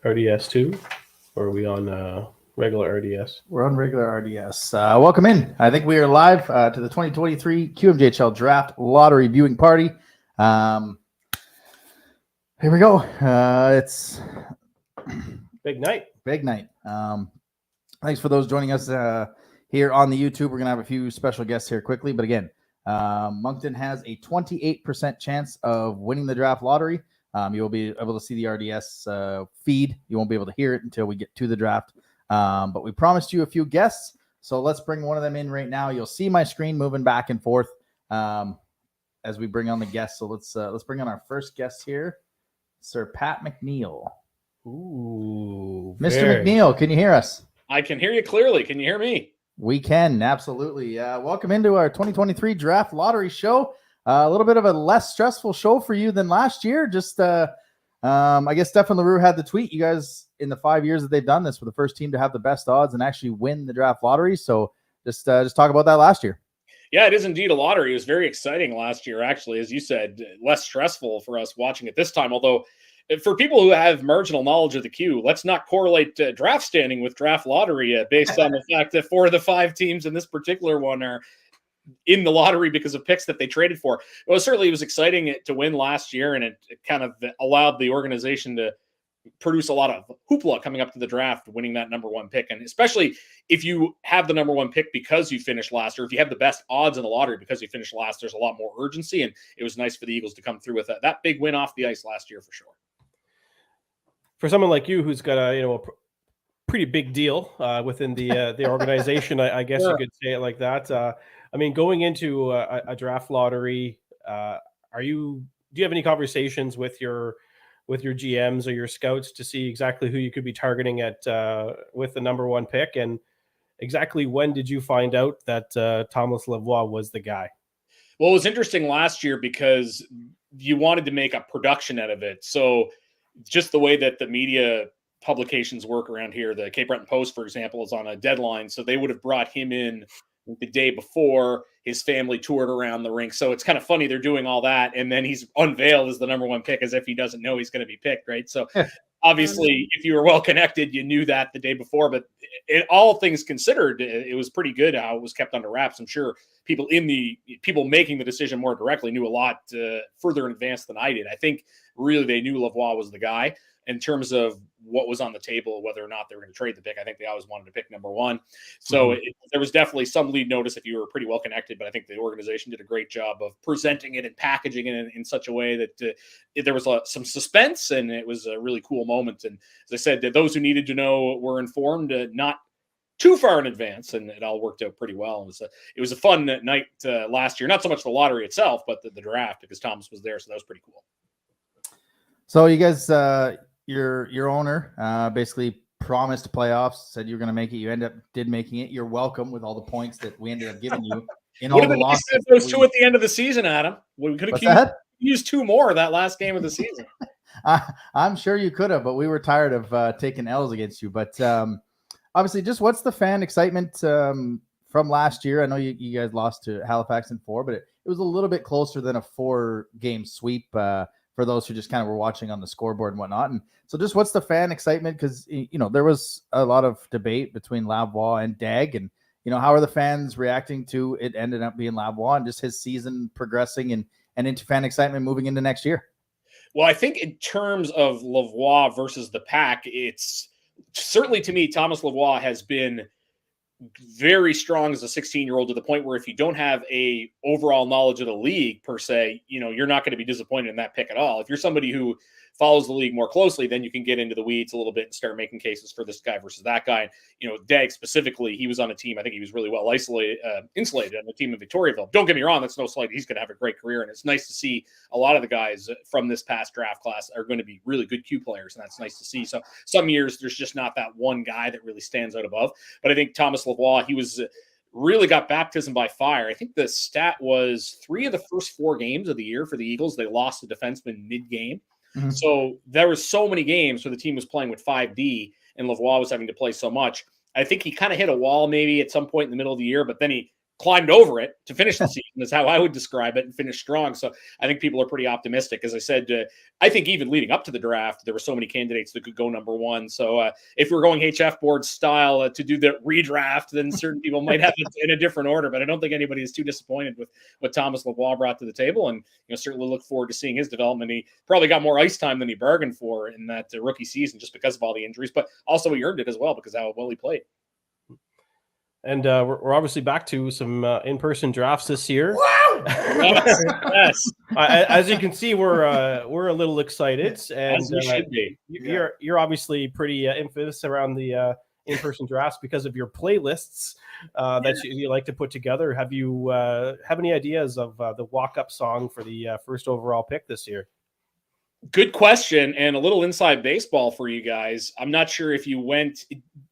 RDS 2? Or are we on regular RDS? We're on regular RDS. Welcome in. I think we are live to the 2023 QMJHL Draft Lottery viewing party. Here we go. It's Big night. Big night. Thanks for those joining us here on the YouTube. We're going to have a few special guests here quickly. But again, Moncton has a 28% chance of winning the draft lottery. You will be able to see the RDS feed. You won't be able to hear it until we get to the draft. But we promised you a few guests. So let's bring one of them in right now. You'll see my screen moving back and forth as we bring on the guests. So let's bring on our first guest here, Sir Pat Mcneil. Ooh, Mr. Mcneil, can you hear us? I can hear you clearly. Can you hear me? We can, absolutely. Welcome into our 2023 Draft Lottery show. A little bit of a less stressful show for you than last year. Just, I guess Stefan LaRue had the tweet. You guys, in the 5 years that they've done this, were the first team to have the best odds and actually win the draft lottery. So just talk about that last year. Yeah, it is indeed a lottery. It was very exciting last year, actually. As you said, less stressful for us watching it this time. Although, for people who have marginal knowledge of the Q, let's not correlate draft standing with draft lottery based on the fact that 4 of the 5 teams in this particular one are in the lottery because of picks that they traded for. Well, certainly it was exciting to win last year, and it kind of allowed the organization to produce a lot of hoopla coming up to the draft, winning that number 1 pick. And especially if you have the number 1 pick because you finished last, or if you have the best odds in the lottery because you finished last, there's a lot more urgency. And it was nice for the Eagles to come through with that big win off the ice last year for sure. For someone like you who's got a pretty big deal within the organization, I guess you could say it like that. I mean, going into a draft lottery, do you have any conversations with your GMs or your scouts to see exactly who you could be targeting at with the number 1 pick? And exactly when did you find out that Thomas Lavoie was the guy? Well, it was interesting last year because you wanted to make a production out of it. So just the way that the media publications work around here, the Cape Breton Post, for example, is on a deadline. So they would have brought him in the day before. His family toured around the rink. So it's kind of funny they're doing all that, and then he's unveiled as the number 1 pick as if he doesn't know he's going to be picked, right? So obviously, if you were well connected, you knew that the day before. But all things considered, it was pretty good how it was kept under wraps. I'm sure people making the decision more directly knew a lot further in advance than I did. I think really they knew Lavoie was the guy. In terms of what was on the table, whether or not they were going to trade the pick, I think they always wanted to pick number 1. So there was definitely some lead notice if you were pretty well connected, but I think the organization did a great job of presenting it and packaging it in such a way that there was some suspense, and it was a really cool moment. And as I said, those who needed to know were informed, not too far in advance, and it all worked out pretty well. It was a fun night last year, not so much the lottery itself, but the draft, because Thomas was there, so that was pretty cool. So you guys, your owner basically promised playoffs, said you were going to make it. You did making it. You're welcome with all the points that we ended up giving you. Would have been nice if those 2 at the end of the season, Adam. We could have used 2 more that last game of the season. I'm sure you could have, but we were tired of taking L's against you. But obviously, just what's the fan excitement from last year? I know you guys lost to Halifax in 4, but it was a little bit closer than a 4-game sweep for those who just kind of were watching on the scoreboard and whatnot. And so just what's the fan excitement? Because, there was a lot of debate between Lavoie and Dag, and, how are the fans reacting to it ended up being Lavoie and just his season progressing and into fan excitement moving into next year? Well, I think in terms of Lavoie versus the pack, it's certainly, to me, Thomas Lavoie has been very strong as a 16-year-old, to the point where if you don't have a overall knowledge of the league per se, you're not going to be disappointed in that pick at all. If you're somebody who follows the league more closely, then you can get into the weeds a little bit and start making cases for this guy versus that guy. Dag specifically, he was on a team. I think he was really well insulated on the team in Victoriaville. Don't get me wrong, that's no slight. He's going to have a great career, and it's nice to see a lot of the guys from this past draft class are going to be really good Q players, and that's nice to see. So some years there's just not that one guy that really stands out above. But I think Thomas Lavoie, he was really got baptism by fire. I think the stat was 3 of the first 4 games of the year for the Eagles, they lost a defenseman mid-game. Mm-hmm. So there was so many games where the team was playing with 5D and Lavoie was having to play so much. I think he kind of hit a wall maybe at some point in the middle of the year, but then he climbed over it to finish the season is how I would describe it, and finish strong. So I think people are pretty optimistic. As I said, I think even leading up to the draft, there were so many candidates that could go number one. So if we're going HF board style to do the redraft, then certain people might have it in a different order. But I don't think anybody is too disappointed with what Thomas Lavoie brought to the table, and certainly look forward to seeing his development. He probably got more ice time than he bargained for in that rookie season, just because of all the injuries, but also he earned it as well because of how well he played. And we're obviously back to some in-person drafts this year. Wow! Yes. As you can see, we're a little excited, and As we should be. You're obviously pretty infamous around the in-person drafts because of your playlists that you like to put together. Have you have any ideas of the walk-up song for the first overall pick this year? Good question, and a little inside baseball for you guys. I'm not sure if you went.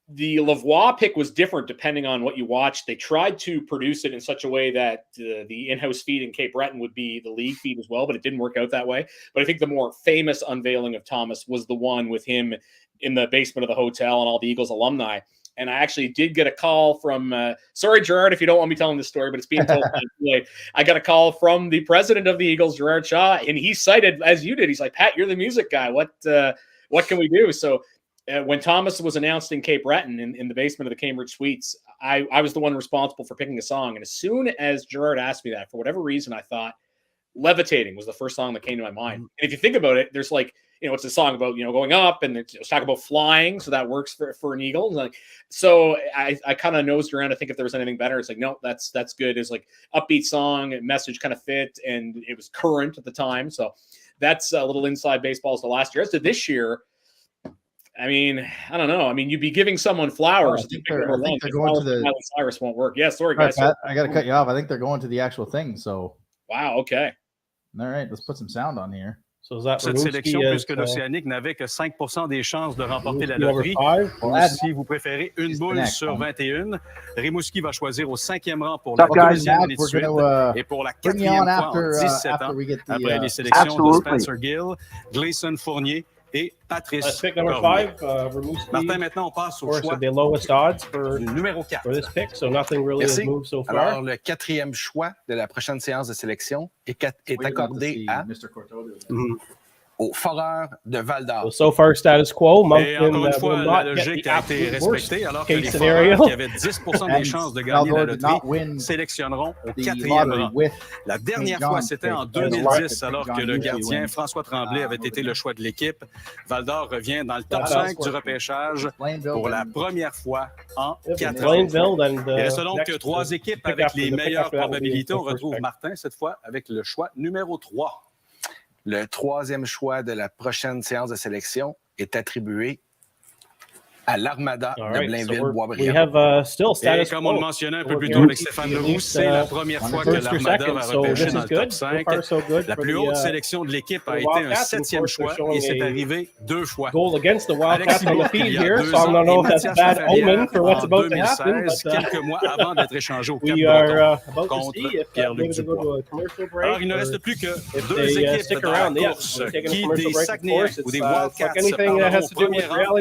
The Lavoie pick was different depending on what you watched. They tried to produce it in such a way that the in-house feed in Cape Breton would be the league feed as well, but it didn't work out that way. But I think the more famous unveiling of Thomas was the one with him in the basement of the hotel and all the Eagles alumni. And I actually did get a call from, sorry, Gerard, if you don't want me telling this story, but it's being told. I got a call from the president of the Eagles, Gerard Shaw, and he cited, as you did, he's like, Pat, you're the music guy. What can we do? So when Thomas was announced in Cape Breton in the basement of the Cambridge Suites, I was the one responsible for picking a song. And as soon as Gerard asked me that, for whatever reason, I thought Levitating was the first song that came to my mind. And if you think about it, there's like, it's a song about, going up, and it's talking about flying. So that works for an Eagle. So I kind of nosed around to think if there was anything better. It's like, no, that's good. It's like upbeat song, message kind of fit, and it was current at the time. So that's a little inside baseball as to last year. As to this year, I mean, I don't know. I mean, you'd be giving someone flowers. I think they're going to the Miley Cyrus won't work. Yeah, sorry guys. Pat, I got to cut you off. I think they're going to the actual thing. So wow, okay. All right, let's put some sound on here. So is that cette sélection, puisque l'Océanique n'avait que 5% des chances de remporter la loterie. Ou si vous préférez une boule sur 21, Rimouski va choisir au 5e rang pour la deuxième année de suite et pour la 4e fois en 17 ans, après les sélections de Spencer Gill, Gleason Fournier et Patrice pick number 5, Martin, maintenant on passe au choix the lowest odds numéro 4. For this pick, so nothing really has moved so far. Alors, le 4e choix de la prochaine séance de sélection est accordé à au Foreur de Val-d'Or. So far, status quo. Et encore une fois, la logique a été respectée, alors que les Foreurs, qui avaient 10% des chances de gagner la loterie, sélectionneront au 4e rang. La dernière fois, c'était en 2010, alors que le gardien François Tremblay avait été le choix de l'équipe. Val-d'Or revient dans le top 5 du repêchage pour la première fois en 4 ans. Il reste donc 3 équipes avec les meilleures probabilités. On retrouve Martin, cette fois, avec le choix numéro 3. Le 3e choix de la prochaine séance de sélection est attribué à l'Armada de Blainville-Boisbriand. Et comme on le mentionnait un peu plus tôt avec Stéphane Leroux, c'est la première fois que l'Armada va repêcher dans le top 5. La plus haute sélection de l'équipe a été un 7e choix et c'est arrivé 2 fois. Against the Wildcats on the feed here, so I don't know if that's a bad omen for what's about to happen. Quelques mois avant d'être échangé au Cap Breton contre Pierre-Luc Dubois. Alors, il ne reste plus que 2 équipes dans la course qui, des Saguenay ou des Wildcats, se parleront au premier rang.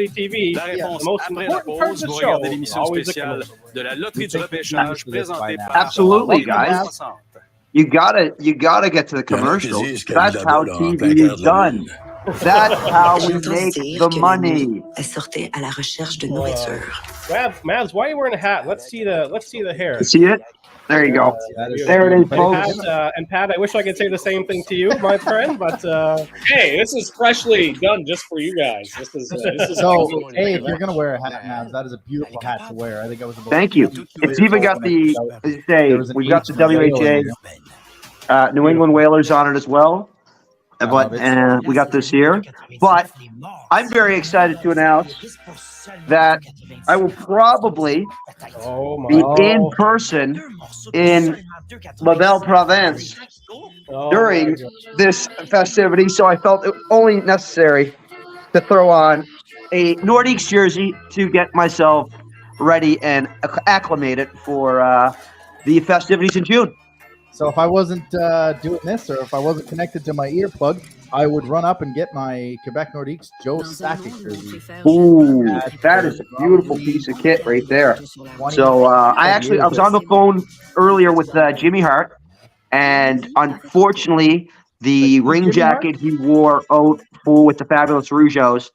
La réponse après la pause, vous regardez l'émission spéciale de la loterie du repêchage présentée par Absolutely, guys. You gotta get to the commercial. That's how TV is done. That's how we make the money. Elle sortait à la recherche de nourriture. Mavs, why are you wearing a hat? Let's see the hair. See it? There you go. There it is, folks. And Pat, I wish I could say the same thing to you, my friend, but hey, this is freshly done just for you guys. This is so. Hey, if you're gonna wear a hat, Mavs, that is a beautiful hat to wear. I think I was. Thank you. It's even got the we've got the WHA New England Whalers on it as well. But we got this here. But I'm very excited to announce that I will probably be in person in La Belle Province during this festivity. So I felt it only necessary to throw on a Nordiques jersey to get myself ready and acclimated for the festivities in June. So if I wasn't doing this, or if I wasn't connected to my earplug, I would run up and get my Quebec Nordiques Joe Sakic jersey. Ooh, that is a beautiful piece of kit right there. So I was on the phone earlier with Jimmy Hart, and unfortunately, the ring jacket he wore out with the Fabulous Rougeaus,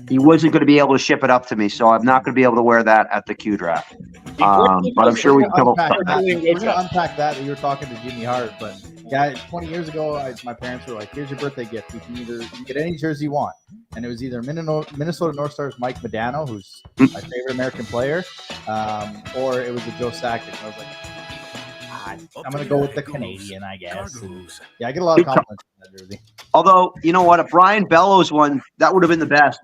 he wasn't going to be able to ship it up to me, so I'm not going to be able to wear that at the Q draft. But I'm sure we can come up with something. We're going to unpack that. You were talking to Jimmy Hart, but yeah, 20 years ago, my parents were like, "Here's your birthday gift. You can get any jersey you want," and it was either Minnesota North Stars Mike Modano, who's my favorite American player, or it was the Joe Sakic. And I was like, I'm going to go with the Canadian, I guess. And yeah, I get a lot of compliments on that jersey. Although, you know what? A Brian Bellows one, that would have been the best.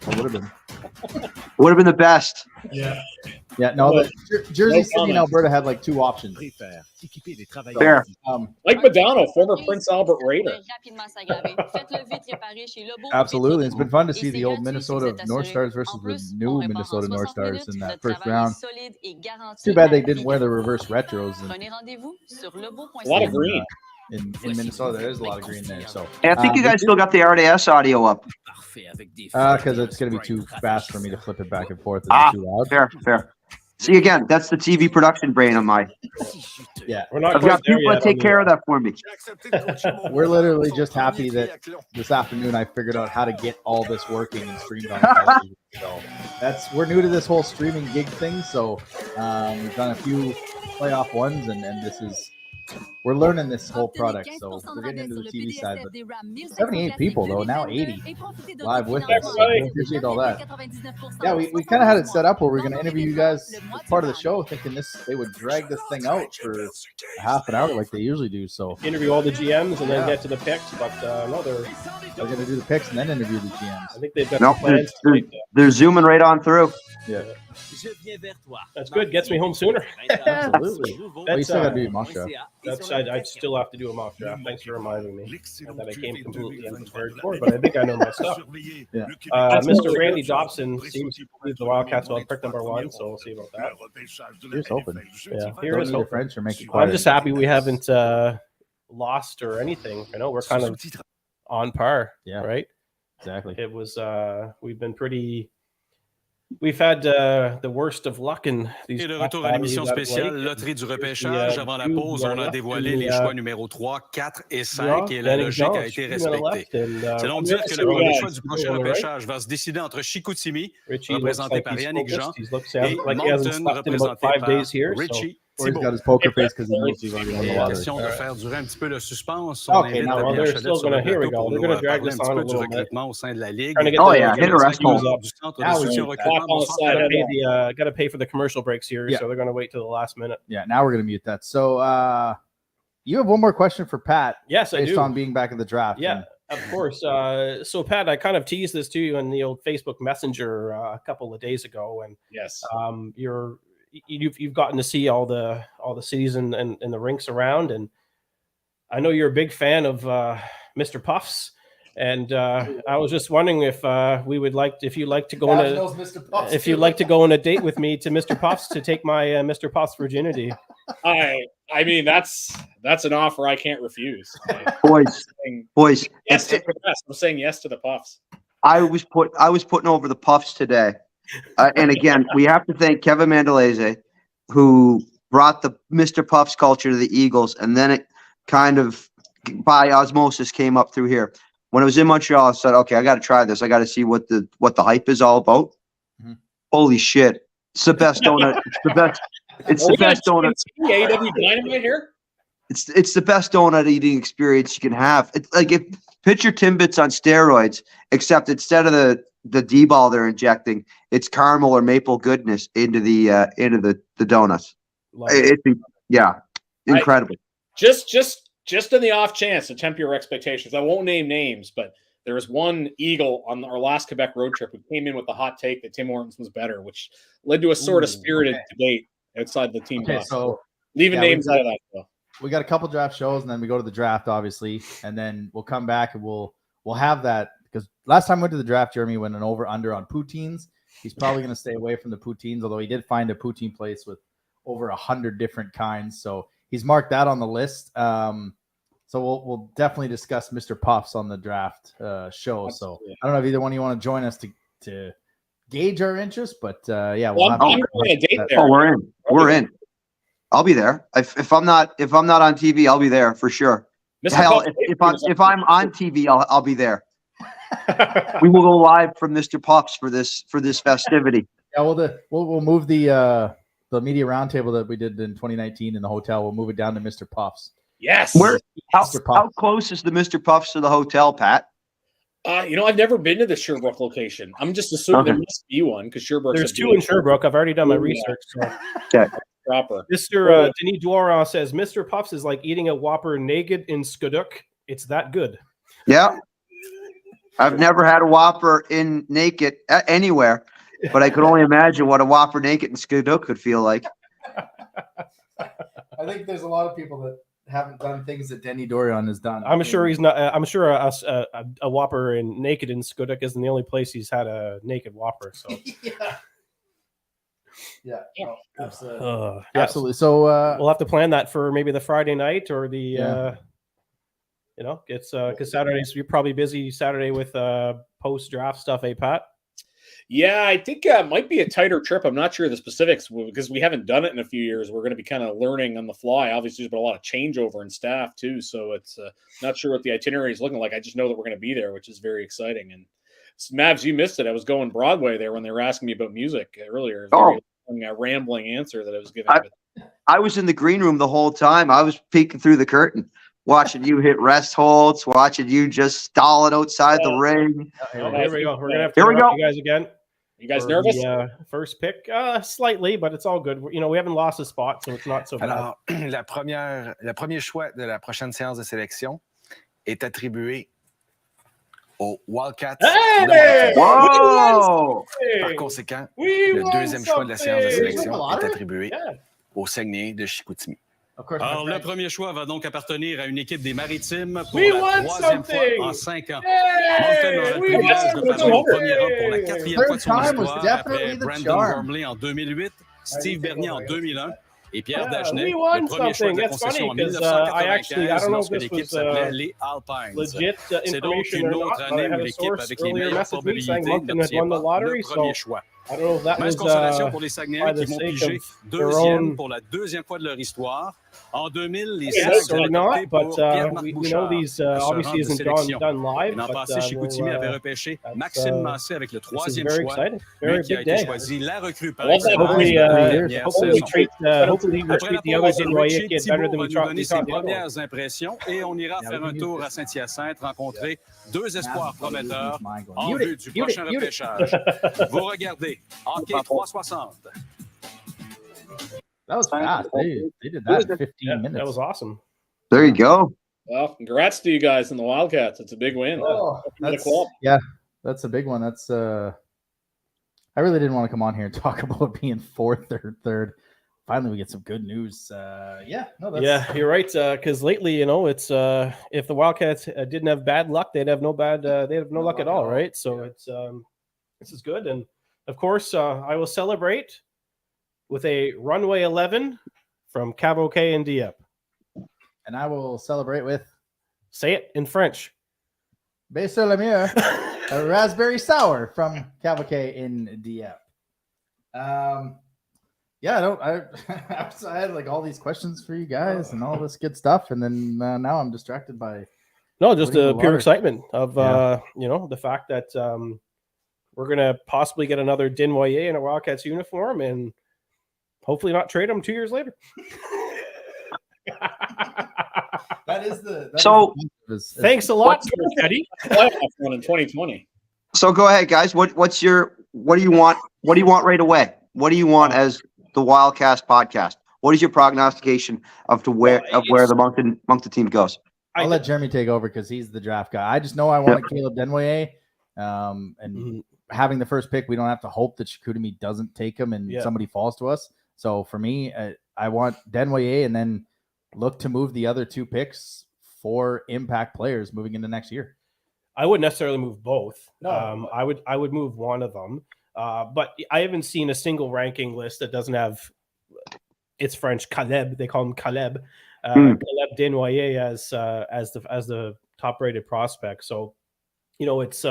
It would have been. Would have been the best. Yeah. Yeah, no, the Jersey City and Alberta had like 2 options. Fair. Like Madonna, former Prince Albert Raider. Absolutely. It's been fun to see the old Minnesota North Stars versus the new Minnesota North Stars in that first round. Too bad they didn't wear the reverse retros. A lot of green. In Minnesota, there's a lot of green there. So and I think you guys still got the RDS audio up. Because it's going to be too fast for me to flip it back and forth. It's too loud. Fair. See, again, that's the TV production brain of mine. Yeah. I've got people that take care of that for me. We're literally just happy that this afternoon I figured out how to get all this working and streamed on television. So we're new to this whole streaming gig thing. So we've done a few playoff ones, and this is. We're learning this whole product, so we're getting into the TV side. But 78 people, though, now 80 live with us. So I appreciate all that. Yeah, we kind of had it set up where we're going to interview you guys as part of the show, thinking they would drag this thing out for a half an hour like they usually do. So interview all the GMs and then get to the picks, but no, they're going to do the picks and then interview the GMs. I think they've got plans. They're zooming right on through. Yeah. That's good. Gets me home sooner. Absolutely. That's, you still got to do your mock draft. I still have to do a mock draft. Thanks for reminding me that I came completely unprepared for, but I think I know my stuff. Yeah. Mr. Randy Dobson seems to believe the Wildcats will have pick number 1, so we'll see about that. Here's hoping. Yeah, here is hoping. French or make it quiet. I'm just happy we haven't lost or anything. I know we're kind of on par. Yeah. Right. Exactly. It was. We've been pretty. We've had the worst of luck in these. Et de retour à l'émission spéciale Loterie du repêchage. Avant la pause, on a dévoilé les choix numéro 3, 4 et 5 et la logique a été respectée. C'est donc dire que le premier choix du prochain repêchage va se décider entre Chicoutimi, représenté par Yannick Jean, et Moncton, représenté par Richie. Or he's got his poker face because he knows he's already on the lottery. Question de faire durer un petit peu le suspense. Okay, now they're still going to. Here we go. They're going to drag this on a little bit. Au sein de la ligue. Oh yeah, hit a rest hold. Got to pay for the commercial breaks here, so they're going to wait till the last minute. Yeah, now we're going to mute that. So you have one more question for Pat. Yes, I do. Based on being back in the draft. Yeah. Of course. So, Pat, I kind of teased this to you in the old Facebook Messenger a couple of days ago, and yes, you've gotten to see all the cities and the rinks around, and I know you're a big fan of Mr. Puffs, and I was just wondering if you'd like to go on a date with me to Mr. Puffs to take my Mr. Puffs virginity. I mean that's an offer I can't refuse. Boys, yes to the Puffs. I'm saying yes to the Puffs. I was putting over the Puffs today. And again, we have to thank Kevin Mandalese, who brought the Mr. Puffs culture to the Eagles, and then it kind of by osmosis came up through here. When I was in Montreal, I said, "Okay, I got to try this. I got to see what the hype is all about." Mm-hmm. Holy shit! It's the best donut. It's the best. It's the best donut. It's the best donut eating experience you can have. It's like if picture Timbits on steroids, except instead of the D-ball they're injecting, it's caramel or maple goodness into the donuts. Incredible. Just in the off chance to temper your expectations, I won't name names, but there was one Eagle on our last Quebec road trip who came in with the hot take that Tim Hortons was better, which led to a sort of spirited debate outside the team. Okay, so leaving names out of that though. We got a couple draft shows, and then we go to the draft, obviously, and then we'll come back and we'll have that. Because last time we went to the draft, Jeremy went an over-under on poutines. He's probably going to stay away from the poutines, although he did find a poutine place with over 100 different kinds. So he's marked that on the list. So we'll definitely discuss Mr. Puffs on the draft show. So I don't know if either one of you want to join us to gauge our interest, but yeah, we'll have I'm going a date there. Oh, we're in. I'll be there. If I'm not on TV, I'll be there for sure. Hell, if I'm on TV, I'll be there. We will go live from Mr. Puffs for this festivity. Yeah, we'll move the media roundtable that we did in 2019 in the hotel. We'll move it down to Mr. Puffs. Yes. How close is the Mr. Puffs to the hotel, Pat? I've never been to the Sherbrooke location. I'm just assuming there must be one because Sherbrooke. There's two in Sherbrooke. I've already done my research. So. Okay. Proper. Mr. Denis Douaron says Mr. Puffs is like eating a Whopper naked in Skuduk. It's that good. Yeah. I've never had a Whopper in naked anywhere, but I could only imagine what a Whopper naked in Skuduk could feel like. I think there's a lot of people that haven't done things that Denis Douaron has done. I'm sure he's not. I'm sure a Whopper in naked in Skuduk isn't the only place he's had a naked Whopper. So yeah, absolutely. Absolutely. So we'll have to plan that for maybe the Friday night or the. It's because Saturdays you're probably busy Saturday with post draft stuff, Pat? Yeah, I think it might be a tighter trip. I'm not sure of the specifics because we haven't done it in a few years. We're going to be kind of learning on the fly. Obviously, there's been a lot of changeover in staff too, so it's not sure what the itinerary is looking like. I just know that we're going to be there, which is very exciting. And Mavs, you missed it. I was going Broadway there when they were asking me about music earlier. A rambling answer that I was giving. I was in the green room the whole time. I was peeking through the curtain, watching you hit rest holds, watching you just stall it outside the ring. Here we go. We're gonna have to you guys again. You guys nervous? First pick, slightly, but it's all good. We haven't lost a spot, so it's not so bad. Alors, le premier choix de la prochaine séance de sélection est attribué aux Wildcats. Hey! Wow! Par conséquent, le deuxième choix de la séance de sélection est attribué au Saguenay de Chicoutimi. Alors, le premier choix va donc appartenir à une équipe des Maritimes pour la troisième fois en 5 ans. Moncton aura le privilège de parler au premier rang pour la quatrième fois de son histoire après Brandon Wormley en 2008, Steve Bernier en 2001 et Pierre Dagenet, le premier choix de la concession en 1995 lorsque l'équipe s'appelait les Alpines. C'est donc une autre année où l'équipe avec les meilleures probabilités n'obtient pas le premier choix. Mince consolation pour les Saguenayens qui vont piger deuxième pour la deuxième fois de leur histoire. En 2000, les Sags avaient opté pour Pierre-Marc Bouchard pour ce rang de sélection. L'an passé, Chicoutimi avait repêché Maxime Massé avec le troisième choix, lui qui a été choisi la recrue par excellence de la dernière saison. Après la pause, Richie Thibault va nous donner ses premières impressions et on ira faire un tour à Saint-Hyacinthe, rencontrer deux espoirs prometteurs en vue du prochain repêchage. Vous regardez Hockey 360. That was fast. They did that in 15 minutes. That was awesome. There you go. Well, congrats to you guys and the Wildcats. It's a big win. That's a big one. That's I really didn't want to come on here and talk about being fourth or third. Finally, we get some good news. You're right. Because lately, it's if the Wildcats didn't have bad luck, they'd have no luck at all, right? So it's this is good, and of course, I will celebrate with a runway 11 from Cavoquet and Dieppe. And I will celebrate with, say it in French, Baie sur la Mer, a raspberry sour from Cavoquet in Dieppe. I had like all these questions for you guys and all this good stuff, and then now I'm distracted by just the pure excitement of the fact that we're gonna possibly get another Desnoyers in a Wildcats uniform and hopefully not trade them 2 years later. Thanks a lot, Eddie. One in 2020. So go ahead, guys. What do you want? What do you want right away? What do you want as the Wildcast podcast? What is your prognostication of where the Moncton team goes? I'll let Jeremy take over because he's the draft guy. I just know I wanted Caleb Desnoyers, and having the first pick, we don't have to hope that Chicoutimi doesn't take him and somebody falls to us. So for me, I want Desnoyers and then look to move the other two picks for impact players moving into next year. I wouldn't necessarily move both. No, I would move one of them. But I haven't seen a single ranking list that doesn't have, it's French, Caleb. They call him Caleb. Caleb Desnoyers as the top rated prospect. So, it's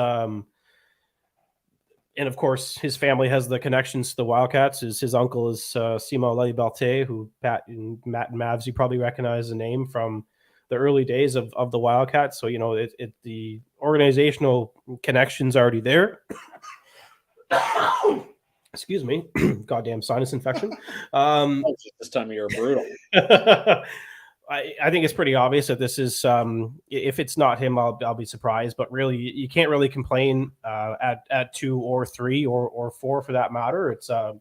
and of course his family has the connections to the Wildcats. His uncle is Simon Laliberté, who Matt and Mavs, you probably recognize the name from the early days of the Wildcats. So, the organizational connections already there. Excuse me. Goddamn sinus infection. This time of year, brutal. I think it's pretty obvious that this is, if it's not him, I'll be surprised. But really, you can't really complain at 2 or 3 or 4 for that matter. It's, there's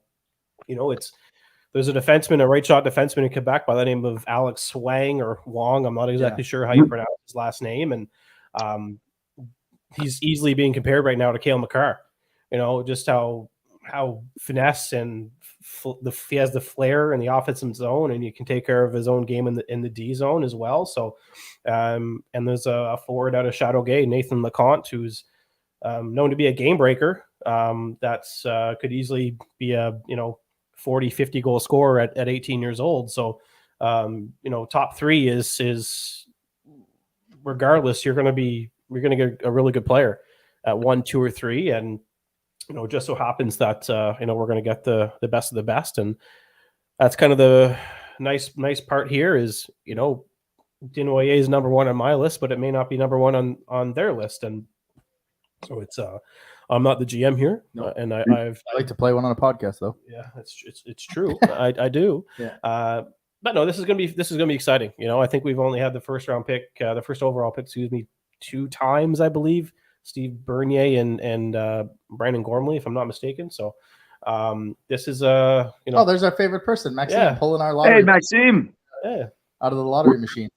a defenseman, a right shot defenseman in Quebec by the name of Alex Swang or Wong. I'm not exactly sure how you pronounce his last name, and he's easily being compared right now to Cale Makar. Just how finesse and he has the flair in the offensive zone, and he can take care of his own game in the D zone as well. So, and there's a forward out of Châteauguay, Nathan Leconte, who's known to be a game breaker. That's could easily be a 40, 50 goal scorer at 18 years old. So, top 3 is regardless, you're going to get a really good player at 1, 2, or 3, and just so happens that we're going to get the best of the best, and that's kind of the nice part here is Desnoyers is number 1 on my list, but it may not be number 1 on their list, and so it's I'm not the GM here, and I like to play one on a podcast though. Yeah, it's true. I do. Yeah. But no, this is gonna be exciting. I think we've only had the first overall pick, 2 times, I believe. Steve Bernier and Brandon Gormley, if I'm not mistaken. So this is Oh, there's our favorite person, Maxime, pulling our lottery. Hey, Maxime. Yeah. Out of the lottery machine.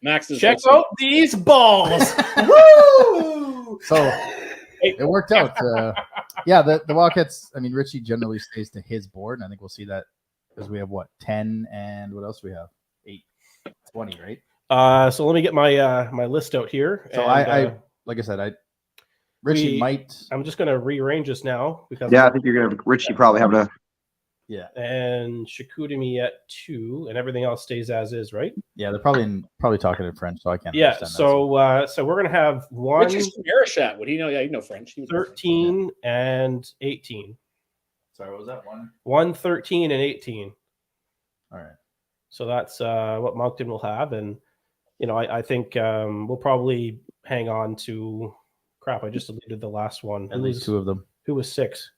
Max is check out these balls. Woo! So it worked out. The Wildcats, Richie generally stays to his board, and I think we'll see that because we have 10, and what else do we have? 8, 20, right? So let me get my my list out here. So I like I said, Richie might. I'm just going to rearrange this now because I think you're going to Richie probably have to. Yeah, and Chicoutimi at 2, and everything else stays as is, right? Yeah, they're probably talking in French, so I can't. Yeah, so we're going to have 1. Richie's from Arichat. What do you know? Yeah, you know French. 13 and 18. Sorry, what was that one? 1, 13, and 18. All right. So that's what Moncton will have, and I think we'll probably hang on to. Crap! I just deleted the last one. At least 2 of them. Who was 6?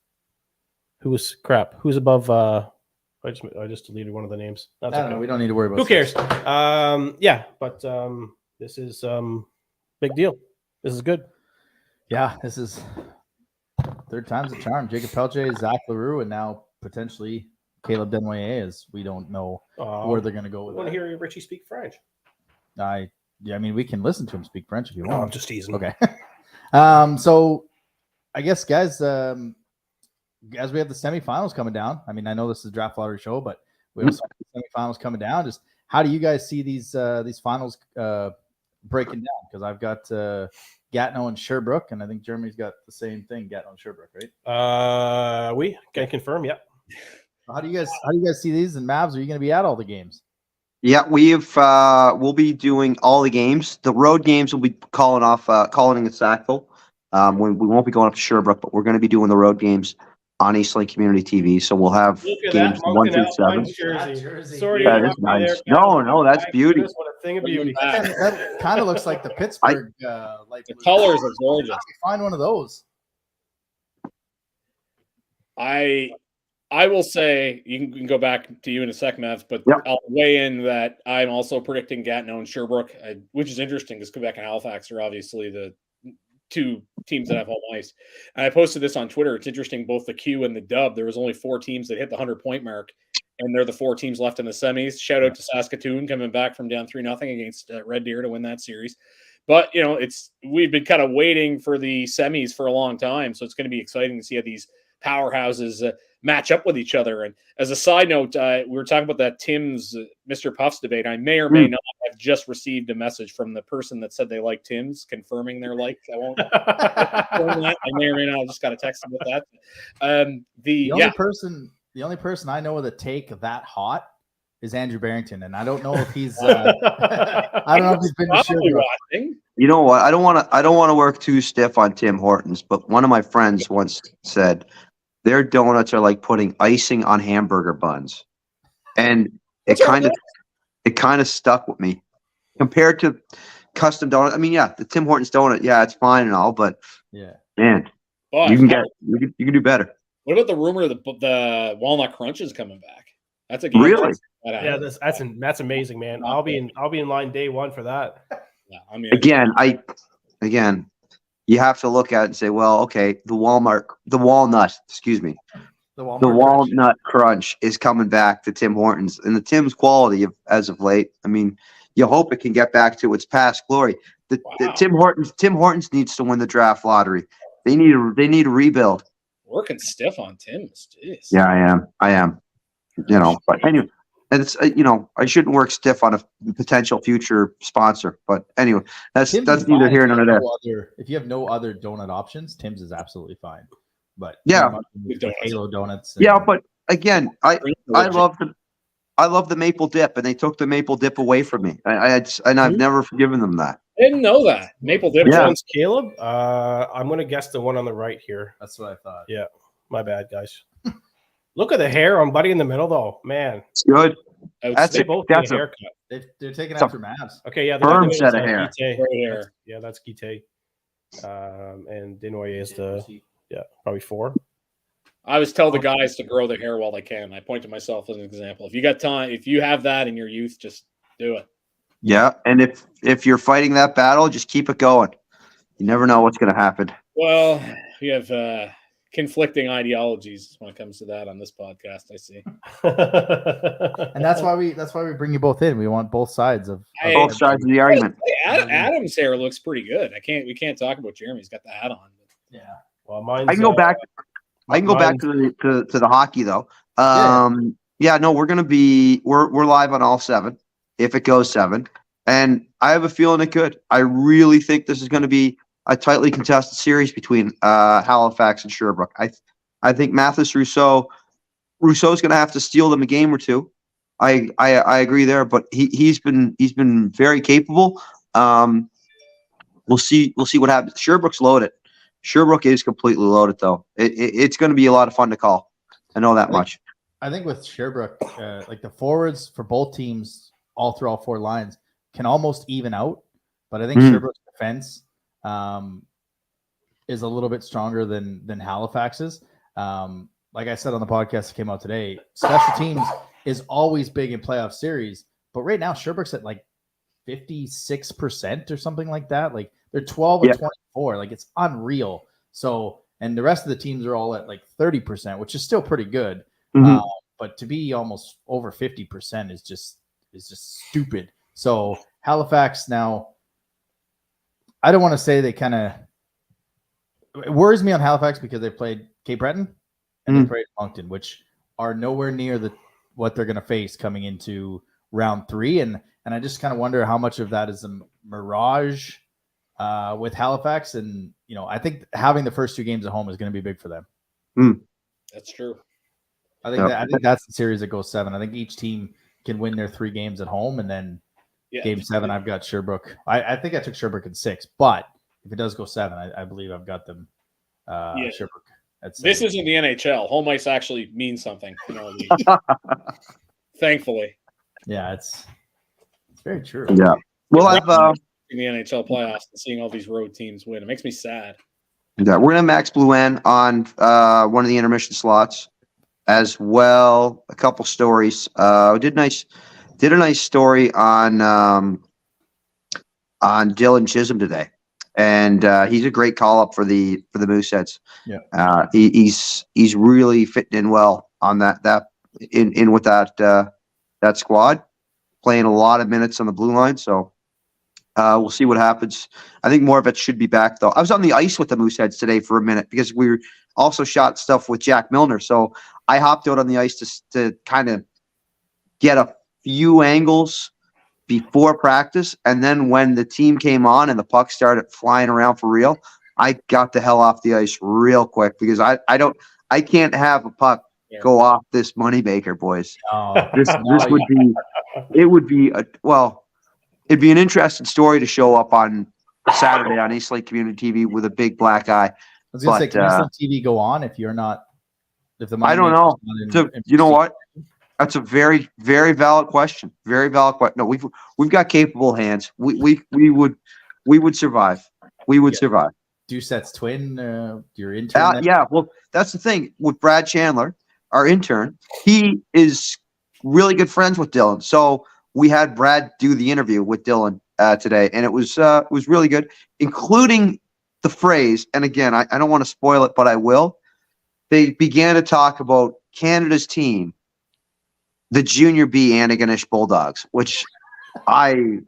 Who's above? I just deleted one of the names. That's I don't know. We don't need to worry about. Who cares? But this is big deal. This is good. Yeah, this is third time's a charm. Jacob Pelche, Zach Leroux, and now potentially Caleb Desnoyers. We don't know where they're going to go with. I want to hear Richie speak French. We can listen to him speak French if you want. I'm just teasing. Okay. So I guess, guys, as we have the semifinals coming down, I know this is a draft lottery show, but we also have the semifinals coming down. Just how do you guys see these finals breaking down? Because I've got Gatineau and Sherbrooke, and I think Jeremy's got the same thing, Gatineau and Sherbrooke, right? We can confirm, yeah. How do you guys see these? And Mavs, are you going to be at all the games? Yeah, we'll be doing all the games. The road games will be calling in Sackville. We won't be going up to Sherbrooke, but we're going to be doing the road games on Eastlink Community TV. So we'll have games 1 through 7. Sorry, that is nice. No, that's beauty. What a thing of beauty. That kind of looks like the Pittsburgh. The colors are gorgeous. Find one of those. I will say, you can go back to you in a second, Mavs, but I'll weigh in that I'm also predicting Gatineau and Sherbrooke, which is interesting because Quebec and Halifax are obviously the 2 teams that have home ice. And I posted this on Twitter. It's interesting, both the Q and the Dub, there was only 4 teams that hit the 100-point mark, and they're the 4 teams left in the semis. Shout out to Saskatoon coming back from down 3-0 against Red Deer to win that series. But, we've been kind of waiting for the semis for a long time, so it's going to be exciting to see how these powerhouses match up with each other. And as a side note, we were talking about that Tim's Mr. Puffs debate. I may or may not have just received a message from the person that said they like Tim's, confirming their like. I won't. I may or may not have just got a text with that. The only person I know with a take that hot is Andrew Barrington, and I don't know if he's. I don't know if he's been to Sherbrooke. You know what? I don't want to work too stiff on Tim Hortons, but one of my friends once said their donuts are like putting icing on hamburger buns, and it kind of stuck with me compared to custom donut. I mean, yeah, the Tim Hortons donut, yeah, it's fine and all, but man, you can do better. What about the rumor that the walnut crunch is coming back? That's a game. Really? Yeah, that's amazing, man. I'll be in line day one for that. Yeah, I mean, again, you have to look at it and say, well, okay, the walnut crunch is coming back to Tim Hortons, and the Tim's quality as of late. I mean, you hope it can get back to its past glory. The Tim Hortons needs to win the draft lottery. They need a rebuild. Working stiff on Tim's. Jeez. Yeah, I am. But anyway, and it's I shouldn't work stiff on a potential future sponsor. But anyway, that's neither here nor there. If you have no other donut options, Tim's is absolutely fine. But Halo donuts. But again, I love the maple dip, and they took the maple dip away from me. I've never forgiven them that. I didn't know that maple dip. Yeah. Caleb, I'm going to guess the one on the right here. That's what I thought. Yeah, my bad, guys. Look at the hair on Buddy in the middle, though. Man, it's good. That's a haircut. They're taking after Mavs. Okay, yeah, firm set of hair. Yeah, that's Guite. And Denoyer is probably 4. I always tell the guys to grow their hair while they can. I point to myself as an example. If you got time, if you have that in your youth, just do it. Yeah, and if you're fighting that battle, just keep it going. You never know what's going to happen. Well, we have conflicting ideologies when it comes to that on this podcast. I see, and that's why we bring you both in. We want both sides of both sides of the argument. Adam's hair looks pretty good. We can't talk about Jeremy's got the hat on. But. Yeah, well, mine's, I can go back. I can go back to the hockey though. We're live on all 7 if it goes 7, and I have a feeling it could. I really think this is going to be a tightly contested series between Halifax and Sherbrooke. I think Mathis Rousseau's going to have to steal them a game or two. I agree there, but he's been very capable. We'll see what happens. Sherbrooke's loaded. Sherbrooke is completely loaded, though. It's going to be a lot of fun to call. I know that much. I think with Sherbrooke, like the forwards for both teams, all through all 4 lines, can almost even out. But I think Sherbrooke's defense is a little bit stronger than Halifax's. Like I said on the podcast that came out today, special teams is always big in playoff series. But right now, Sherbrooke's at like 56% or something like that. Like they're 12 and 24. Like it's unreal. So, and the rest of the teams are all at like 30%, which is still pretty good. But to be almost over 50% is just stupid. So Halifax now, I don't want to say they kind of, it worries me on Halifax because they played Cape Breton and they played Moncton, which are nowhere near what they're going to face coming into round 3. And I just kind of wonder how much of that is a mirage with Halifax. And, I think having the first 2 games at home is going to be big for them. That's true. I think that's the series that goes 7. I think each team can win their 3 games at home, and then game 7, I've got Sherbrooke. I think I took Sherbrooke in 6, but if it does go 7, I believe I've got them. Sherbrooke. This isn't the NHL. Home ice actually means something. Thankfully. Yeah, it's very true. Yeah. Well, I've in the NHL playoffs and seeing all these road teams win. It makes me sad. Yeah, we're gonna have Max Bluen on one of the intermission slots as well. A couple stories. Did a nice story on Dylan Chisholm today, and he's a great call up for the Mooseheads. Yeah, he's really fitting in well on that in with that squad, playing a lot of minutes on the blue line. So we'll see what happens. I think more of it should be back though. I was on the ice with the Mooseheads today for a minute because we also shot stuff with Jack Milner. So I hopped out on the ice to kind of get a few angles before practice, and then when the team came on and the puck started flying around for real, I got the hell off the ice real quick because I can't have a puck go off this moneymaker, boys. Oh, This would be, it'd be an interesting story to show up on Saturday on East Lake Community TV with a big black eye. I was going to say, can East Lake TV go on if you're not? If the I don't know. You know what? That's a very, very valid question. Very valid question. No, we've got capable hands. We would survive. We would survive. Doucette's twin, your intern. Yeah. Well, that's the thing with Brad Chandler, our intern. He is really good friends with Dylan. So we had Brad do the interview with Dylan today, and it was really good, including the phrase. And again, I don't want to spoil it, but I will. They began to talk about Canada's team, the Junior B Antigonish Bulldogs, which I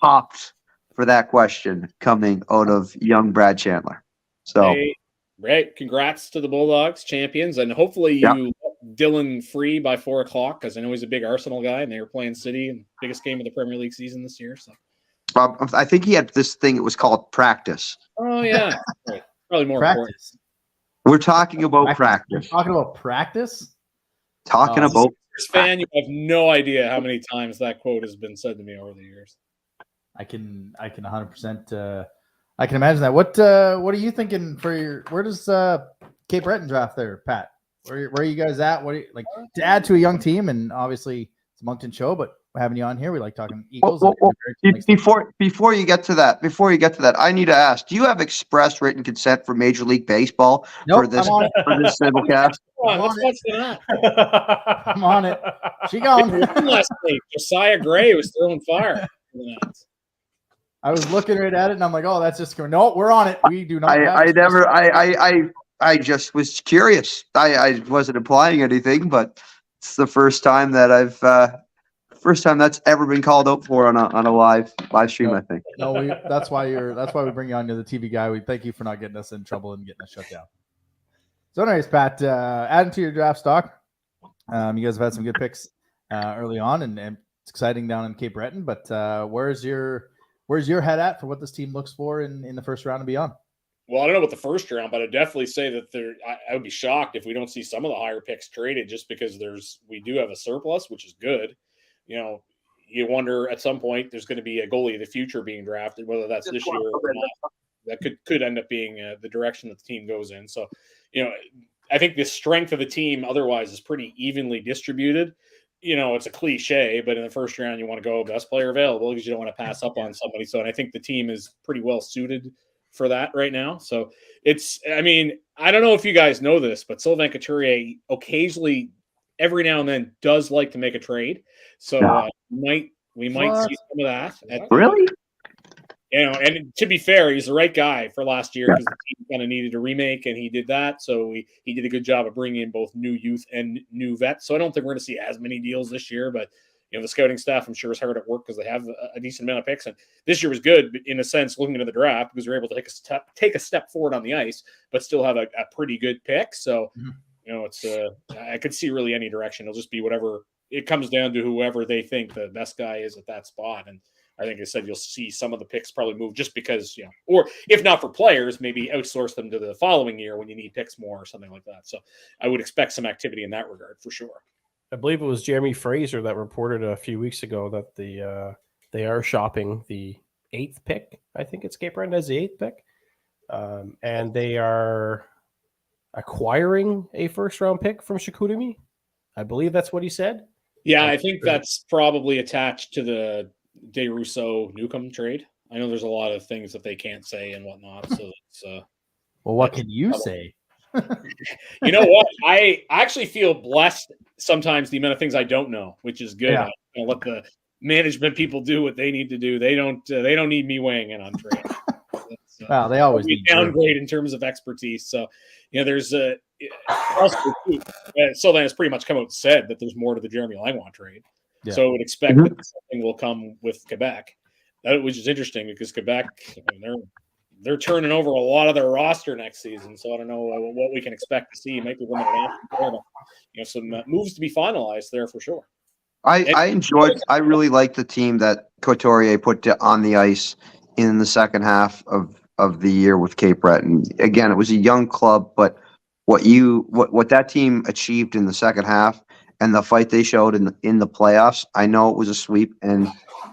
popped for that question coming out of young Brad Chandler. So, right. Congrats to the Bulldogs, champions. And hopefully you let Dylan free by 4:00 because I know he's a big Arsenal guy and they were playing City in the biggest game of the Premier League season this year. So I think he had this thing, it was called practice. Oh, yeah. Right. Probably more practice. important. We're talking about practice. We're talking about practice? Talking about fan, you have no idea how many times that quote has been said to me over the years. I can 100%. I can imagine that. What are you thinking for your? Where does Cape Breton draft there, Pat? Where are you guys at? What do you like to add to a young team? And obviously it's a Moncton show, but having you on here, we like talking Eagles. Before you get to that, I need to ask: do you have express written consent for Major League Baseball for this simulcast? I'm on it. She gone. Last week, Josiah Gray was throwing fire. I was looking right at it, and I'm like, "Oh, that's just going." No, we're on it. We do not. I just was curious. I wasn't implying anything, but it's the first time that first time that's ever been called out for on a live stream. I think. No, that's why we bring you on. You're the TV guy. We thank you for not getting us in trouble and getting us shut down. So, anyways, Pat, adding to your draft stock, you guys have had some good picks early on, and it's exciting down in Cape Breton. But where's your head at for what this team looks for in the first round and beyond? Well, I don't know about the first round, but I'd definitely say that I would be shocked if we don't see some of the higher picks traded, just because we do have a surplus, which is good. You know, you wonder at some point there's going to be a goalie of the future being drafted, whether that's this year or not. That could end up being the direction that the team goes in. So, you know, I think the strength of the team otherwise is pretty evenly distributed. You know, it's a cliche, but in the first round, you want to go best player available because you don't want to pass up on somebody. So, and I think the team is pretty well suited for that right now. So I don't know if you guys know this, but Sylvain Couturier occasionally, every now and then, does like to make a trade. So we might see some of that. Really? You know, and to be fair, he's the right guy for last year because the team kind of needed a remake, and he did that. So he did a good job of bringing in both new youth and new vets. So I don't think we're going to see as many deals this year, but you know, the scouting staff, I'm sure, is hard at work because they have a decent amount of picks. And this year was good in a sense, looking into the draft, because we're able to take a step forward on the ice, but still have a pretty good pick. So, you know, it's I could see really any direction. It'll just be whatever it comes down to, whoever they think the best guy is at that spot. And I think I said you'll see some of the picks probably move just because, you know, or if not for players, maybe outsource them to the following year when you need picks more or something like that. So I would expect some activity in that regard for sure. I believe it was Jeremy Fraser that reported a few weeks ago that they are shopping the 8th pick. I think it's Cape Breton as the 8th pick. And they are acquiring a first-round pick from Chicoutimi. I believe that's what he said. Yeah, I think that's probably attached to the DeRusso-Newcomb trade. I know there's a lot of things that they can't say and whatnot. So it's, well, what can you say? You know what? I actually feel blessed sometimes the amount of things I don't know, which is good. Yeah. I let the management people do what they need to do. They don't need me weighing in on trade. Wow, they always downgrade in terms of expertise. So, you know, there's also Sylvain has pretty much come out and said that there's more to the Jeremy Langlois trade. Yeah. So I would expect that something will come with Quebec, which is interesting because Quebec, they're turning over a lot of their roster next season. So I don't know what we can expect to see. It might be limited after, you know, some moves to be finalized there for sure. I really liked the team that Couturier put on the ice in the second half of the year with Cape Breton. Again, it was a young club, but what that team achieved in the second half and the fight they showed in the playoffs. I know it was a sweep, and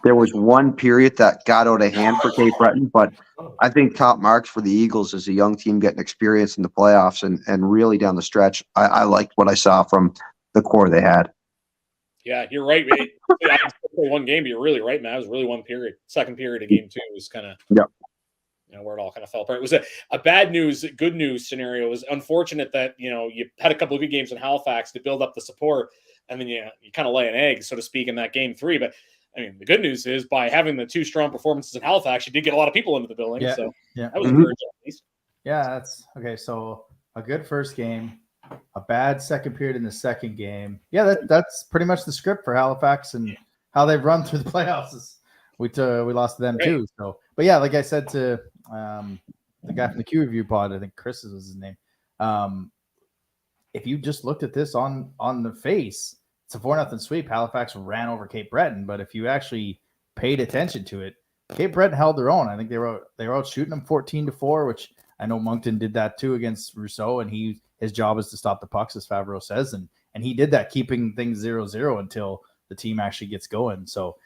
there was one period that got out of hand for Cape Breton, but I think top marks for the Eagles as a young team getting experience in the playoffs and really down the stretch. I liked what I saw from the core they had. Yeah, you're right. One game, but you're really right, man. It was really one period. Second period of game 2 was kind of where it all kind of fell apart. It was a bad news, good news scenario. It was unfortunate that you had a couple of good games in Halifax to build up the support, and then you kind of lay an egg, so to speak, in that game 3. But I mean, the good news is by having the 2 strong performances in Halifax, you did get a lot of people into the building. Yeah, so yeah, that was encouraging at least. Yeah, that's okay. So a good first game, a bad second period in the second game. Yeah, that's pretty much the script for Halifax and how they've run through the playoffs. We lost to them too. So, but yeah, like I said to the guy from the Q Review pod, I think Chris was his name. If you just looked at this on the face, it's a 4-0 sweep. Halifax ran over Cape Breton, but if you actually paid attention to it, Cape Breton held their own. I think they were out shooting them 14-4, which I know Moncton did that too against Rousseau, and his job is to stop the pucks, as Favreau says, and he did that, keeping things 0-0 until the team actually gets going. So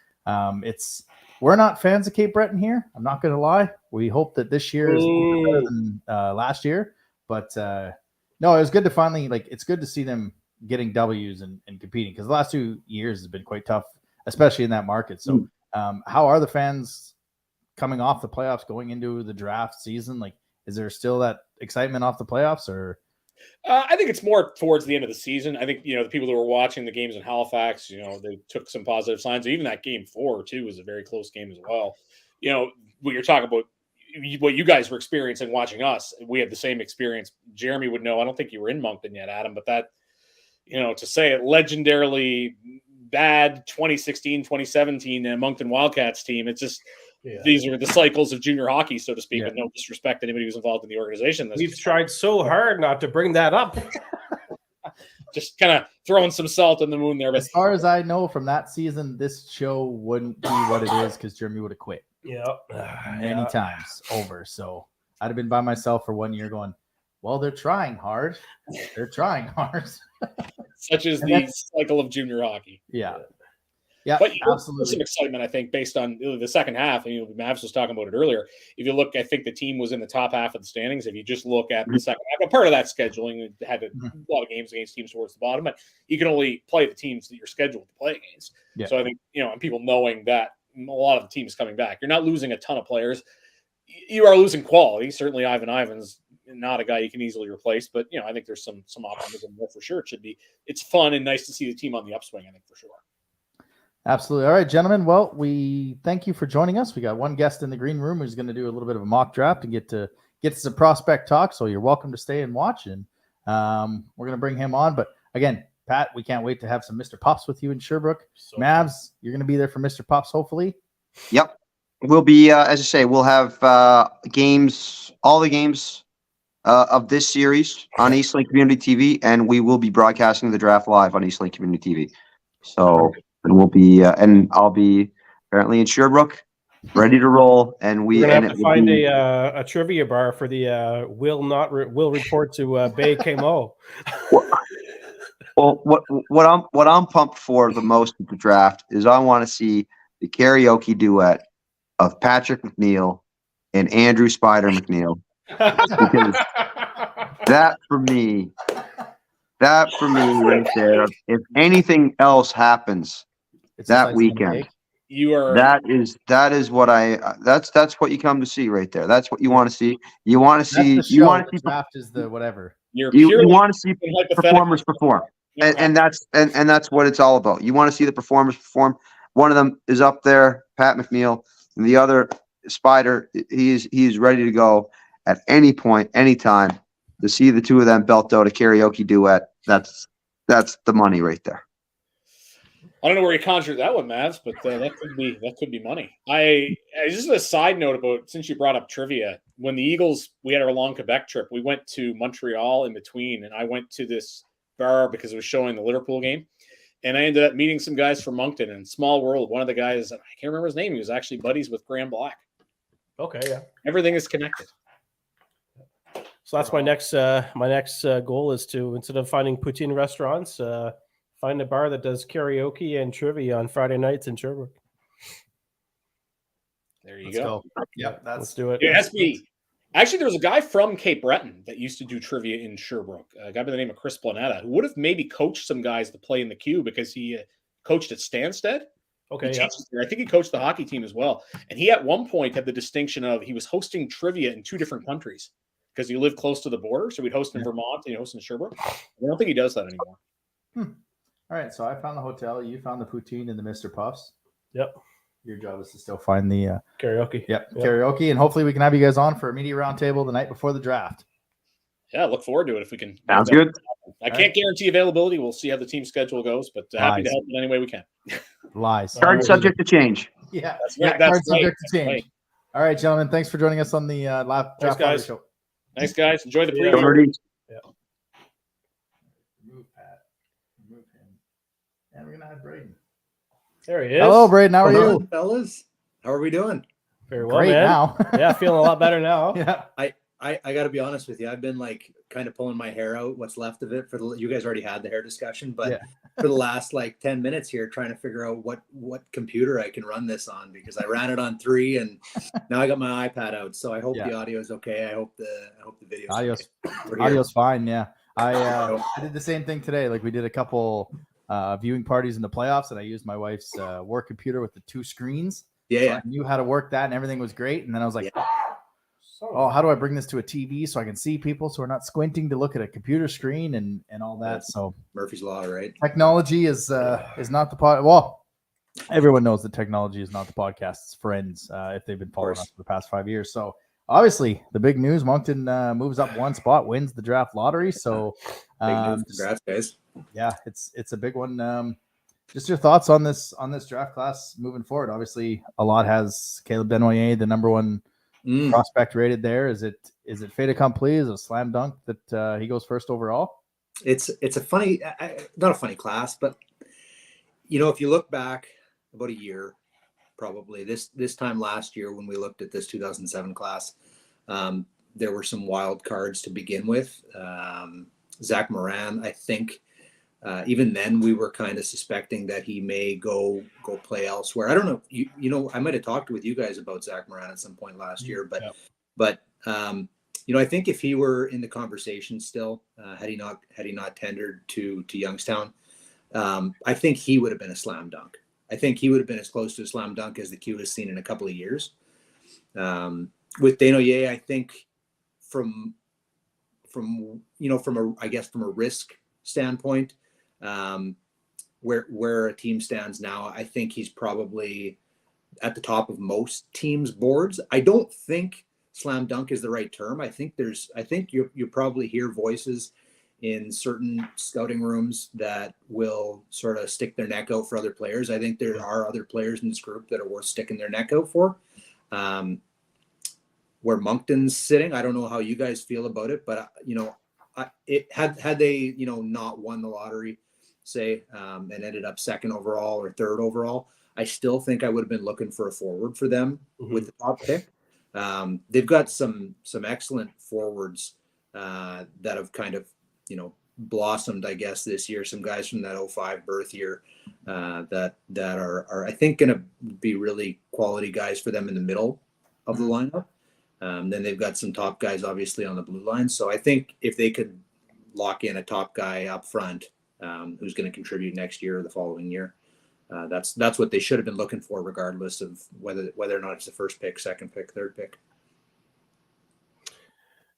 we're not fans of Cape Breton here. I'm not going to lie. We hope that this year is better than last year, but no, it was good to finally it's good to see them getting W's and competing, because the last 2 years has been quite tough, especially in that market. So how are the fans coming off the playoffs going into the draft season? Is there still that excitement off the playoffs, or? I think it's more towards the end of the season. I think, the people that were watching the games in Halifax, they took some positive signs. Even that game 4 too was a very close game as well. What you're talking about, what you guys were experiencing watching us, we had the same experience. Jeremy would know. I don't think you were in Moncton yet, Adam, but that, to say it, legendarily bad 2016, 2017 Moncton Wildcats team. It's just, these are the cycles of junior hockey, so to speak, with no disrespect to anybody who's involved in the organization. We've tried so hard not to bring that up. Just kind of throwing some salt in the wound there. But as far as I know from that season, this show wouldn't be what it is because Jeremy would have quit. Many times over. So I'd have been by myself for 1 year going, well, they're trying hard. They're trying hard. Such is the cycle of junior hockey. Yeah. But absolutely. There's some excitement, I think, based on the second half. And Mavs was talking about it earlier. If you look, I think the team was in the top half of the standings. If you just look at the second half, part of that scheduling, it had a lot of games against teams towards the bottom, but you can only play the teams that you're scheduled to play against. Yeah. So I think, and people knowing that a lot of the teams coming back, you're not losing a ton of players. You are losing quality. Certainly, Ivan Ivans, not a guy you can easily replace, but I think there's some optimism there for sure. It's fun and nice to see the team on the upswing, I think, for sure. Absolutely. All right, gentlemen. Well, we thank you for joining us. We got one guest in the green room who's going to do a little bit of a mock draft and get to some prospect talk. So you're welcome to stay and watch, and we're going to bring him on. But again, Pat, we can't wait to have some Mr. Pops with you in Sherbrooke. Mavs, you're going to be there for Mr. Pops, hopefully. Yep. We'll be, as I say, we'll have games, all the games of this series on Eastlink Community TV, and we will be broadcasting the draft live on Eastlink Community TV. So, and we'll be, and I'll be apparently in Sherbrooke, ready to roll. And we're gonna have to find a trivia bar for the will report to Bay Camo. Well, what I'm pumped for the most at the draft is I want to see the karaoke duet of Patrick McNeil and Andrew Spider McNeil, because that for me right there, if anything else happens that weekend, that is what that's what you come to see right there. That's what you want to see. You want to see draft is the whatever. You want to see performers perform. And that's what it's all about. You want to see the performers perform. One of them is up there, Pat McNeil, and the other, Spider. He's ready to go at any point, anytime. To see the two of them belt out a karaoke duet, that's the money right there. I don't know where you conjured that one, Mavs, but that could be money. Just a side note about, since you brought up trivia, when the Eagles, we had our long Quebec trip, we went to Montreal in between, and I went to this bar because it was showing the Liverpool game, and I ended up meeting some guys from Moncton. And small world, one of the guys, I can't remember his name, he was actually buddies with Graham Black. Okay, yeah. Everything is connected. So that's my next goal is to, instead of finding poutine restaurants, find a bar that does karaoke and trivia on Friday nights in Sherbrooke. There you go. Yeah, let's do it. It has to be. Actually, there was a guy from Cape Breton that used to do trivia in Sherbrooke, a guy by the name of Chris Planetta, who would have maybe coached some guys to play in the Q because he coached at Stansted. Okay, I think he coached the hockey team as well. And he at one point had the distinction of he was hosting trivia in 2 different countries because he lived close to the border. So we'd host in Vermont and he'd host in Sherbrooke. I don't think he does that anymore. All right, so I found the hotel. You found the poutine and the Mr. Puffs. Yep. Your job is to still find the karaoke. Yep, karaoke, and hopefully we can have you guys on for a media roundtable the night before the draft. Yeah, look forward to it if we can. Sounds good. I can't guarantee availability. We'll see how the team schedule goes, but happy to help in any way we can. Lies. Card subject to change. Yeah, that's card subject to change. Right. All right, gentlemen, thanks for joining us on the draft guys. show. Thanks, guys. Enjoy the preview. Yeah. Remove Pat. Remove him. And we're gonna have Braydon. There he is. Hello, Braydon. How are you, fellas? How are we doing? Very well, Great man. now. Yeah, feeling a lot better now. Yeah. I got to be honest with you. I've been like kind of pulling my hair out, what's left of it. You guys already had the hair discussion, but for the last like 10 minutes here, trying to figure out what computer I can run this on, because I ran it on 3 and now I got my iPad out. So I hope the audio is okay. I hope the video Audio's fine. Yeah. I did the same thing today. Like we did a couple viewing parties in the playoffs, and I used my wife's work computer with the 2 screens. Yeah. So I knew how to work that, and everything was great. And then I was like, how do I bring this to a TV so I can see people, so we're not squinting to look at a computer screen and all that? So Murphy's Law, right? Technology is not the pod. Well, everyone knows that technology is not the podcast's friends if they've been following us for the past 5 years. So obviously, the big news: Moncton moves up 1 spot, wins the draft lottery. So big news. Congrats, guys! Yeah, it's a big one. Just your thoughts on this draft class moving forward. Obviously, a lot has Caleb Denoyer, the number 1 prospect rated there. Is it fait accompli? Is it a slam dunk that he goes first overall? It's a funny, not a funny class, but if you look back about a year, probably this time last year when we looked at this 2007 class, there were some wild cards to begin with. Zach Moran, I think. Even then, we were kind of suspecting that he may go play elsewhere. I don't know. I might have talked with you guys about Zach Moran at some point last year, but I think if he were in the conversation still, had he not tendered to Youngstown, I think he would have been a slam dunk. I think he would have been as close to a slam dunk as the Q has seen in a couple of years. With Denoyer, I think from a risk standpoint, where a team stands now, I think he's probably at the top of most teams' boards. I don't think slam dunk is the right term. I think you probably hear voices in certain scouting rooms that will sort of stick their neck out for other players. I think there are other players in this group that are worth sticking their neck out for. Where Moncton's sitting, I don't know how you guys feel about it, but had they not won the lottery, say, and ended up 2nd overall or 3rd overall, I still think I would have been looking for a forward for them with the top pick. They've got some excellent forwards that have kind of blossomed, I guess, this year. Some guys from that 05 birth year that are I think going to be really quality guys for them in the middle of the lineup. Then they've got some top guys, obviously, on the blue line. So I think if they could lock in a top guy up front who's going to contribute next year or the following year, that's what they should have been looking for, regardless of whether or not it's the 1st pick, 2nd pick, 3rd pick.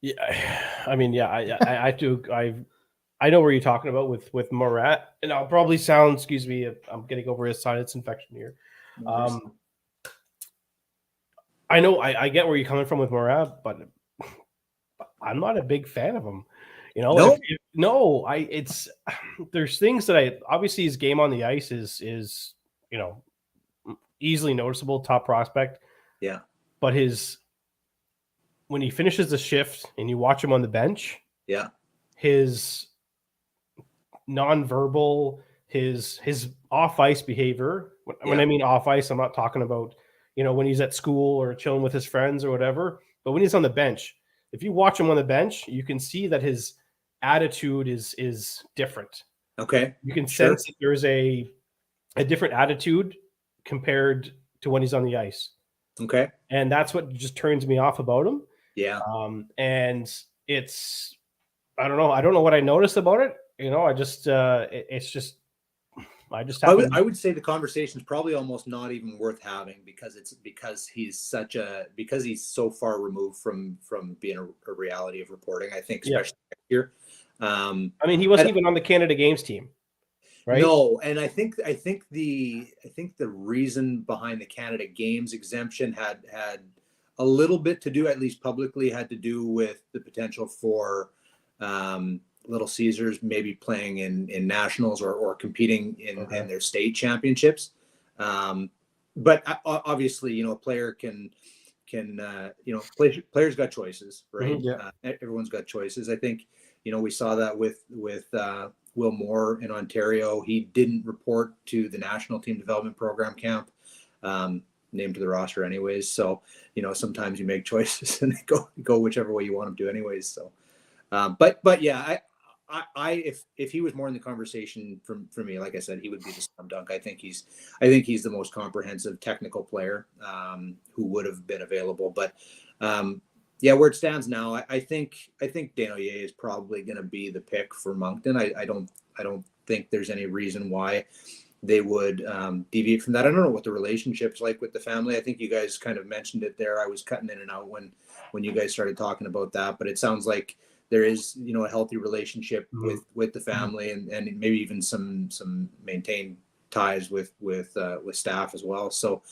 Yeah, I mean, I do. I know where you're talking about with Morat, and I'll probably sound. Excuse me, I'm getting over his sinus infection here. I know I get where you're coming from with Morat, but I'm not a big fan of him. There's things that obviously his game on the ice is easily noticeable, top prospect. Yeah. But when he finishes the shift and you watch him on the bench, his nonverbal, his off ice behavior. When I mean off ice, I'm not talking about when he's at school or chilling with his friends or whatever, but when he's on the bench, if you watch him on the bench, you can see that his attitude is different. Okay. You can sense that there's a different attitude compared to when he's on the ice. Okay. And that's what just turns me off about him. Yeah. And it's, I don't know what I noticed about it. I just, it's just, I would say the conversation is probably almost not even worth having because he's so far removed from being a reality of reporting. I think, especially here. He wasn't even on the Canada Games team, right? No, and I think the reason behind the Canada Games exemption had a little bit to do, at least publicly, had to do with the potential for Little Caesars maybe playing in nationals or competing in their state championships. But obviously, a player can players got choices, right? Everyone's got choices. I think, we saw that with Will Moore in Ontario. He didn't report to the national team development program camp, named to the roster anyways. So, sometimes you make choices and they go whichever way you want them to anyways. So, but yeah, if he was more in the conversation for me, like I said, he would be the slam dunk. I think he's the most comprehensive technical player who would have been available. But where it stands now, I think Desnoyers is probably going to be the pick for Moncton. I don't think there's any reason why they would deviate from that. I don't know what the relationship's like with the family. I think you guys kind of mentioned it there. I was cutting in and out when you guys started talking about that, but it sounds like there is, a healthy relationship with the family and maybe even some maintained ties with staff as well. So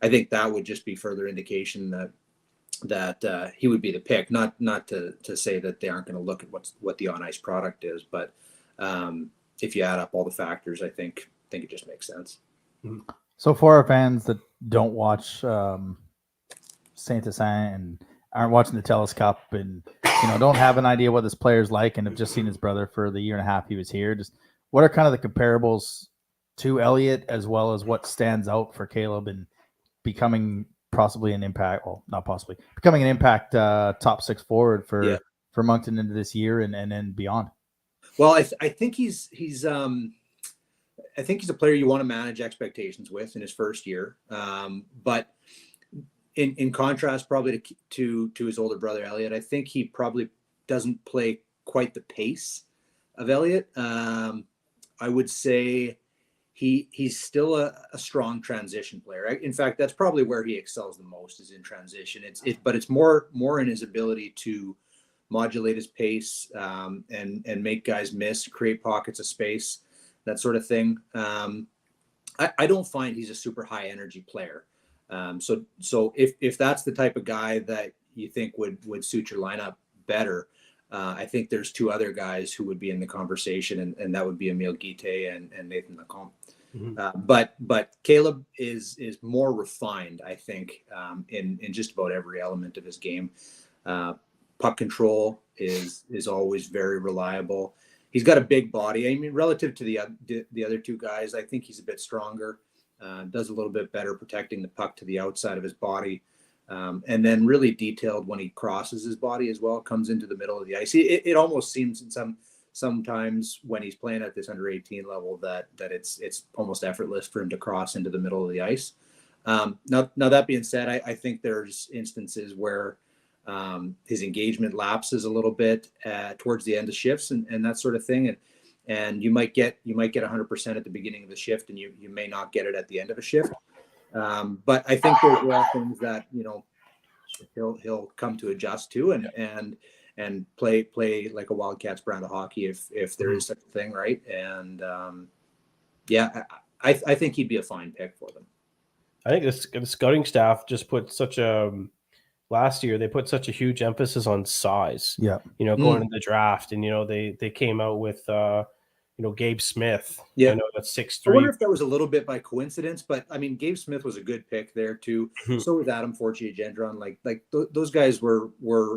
I think that would just be further indication that he would be the pick, not to say that they aren't going to look at what the on ice product is, but if you add up all the factors, I think it just makes sense. So for our fans that don't watch Saint-Hyacinthe and aren't watching the TELUS Cup and don't have an idea what this player's like and have just seen his brother for the year and a half he was here, just what are kind of the comparables to Elliott, as well as what stands out for Caleb in becoming possibly an impact, well, not possibly, becoming an impact top six forward for Moncton into this year and then beyond? Well, I think he's I think he's a player you want to manage expectations with in his first year. But in contrast, probably to his older brother Elliott, I think he probably doesn't play quite the pace of Elliott. I would say he's still a strong transition player. In fact, that's probably where he excels the most, is in transition. But it's more in his ability to modulate his pace and make guys miss, create pockets of space, that sort of thing. I don't find he's a super high energy player. So if that's the type of guy that you think would suit your lineup better, I think there's two other guys who would be in the conversation, and that would be Emile Guité and Nathan Lacombe. But Caleb is more refined, I think, in just about every element of his game. Puck control is always very reliable. He's got a big body. I mean, relative to the other two guys, I think he's a bit stronger. Does a little bit better protecting the puck to the outside of his body, and then really detailed when he crosses his body as well. Comes into the middle of the ice. It almost seems in sometimes when he's playing at this under 18 level that it's almost effortless for him to cross into the middle of the ice. Now that being said, I think there's instances where his engagement lapses a little bit towards the end of shifts and that sort of thing. And you might get 100% at the beginning of the shift, and you may not get it at the end of a shift. But I think those are all things that he'll come to adjust to and play like a Wildcats brand of hockey if there is such a thing, right? And I think he'd be a fine pick for them. I think the scouting staff just put such a last year they put such a huge emphasis on size. Yeah, going into the draft, and they came out with Gabe Smith. Yeah, that's 6'3". I wonder if that was a little bit by coincidence, but I mean, Gabe Smith was a good pick there too. So was Adam Fortier-Gendron. Like those guys were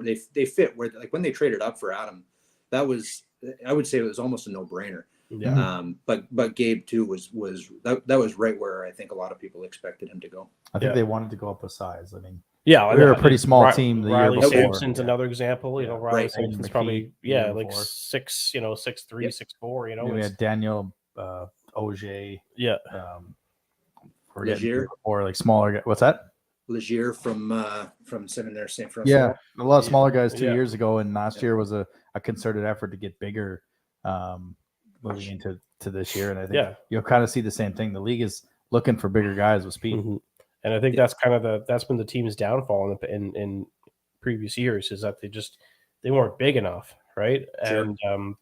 they fit where, like, when they traded up for Adam, that was, I would say it was almost a no brainer. Yeah. But Gabe too was that was right where I think a lot of people expected him to go. I think they wanted to go up a size. I mean, Yeah, we were a pretty small team. The Riley year Sampson's another example. Yeah. Riley Sampson's probably like 6'3", 6'4". We had Daniel Auger. Yeah. Legier or like smaller. What's that? Legier from Seminary St. Francois. Yeah, a lot of smaller guys 2 years ago, and last year was a concerted effort to get bigger. Moving into this year, and I think you'll kind of see the same thing. The league is looking for bigger guys with speed, and I think that's kind of that's been the team's downfall in previous years, is that they weren't big enough, right? Sure. And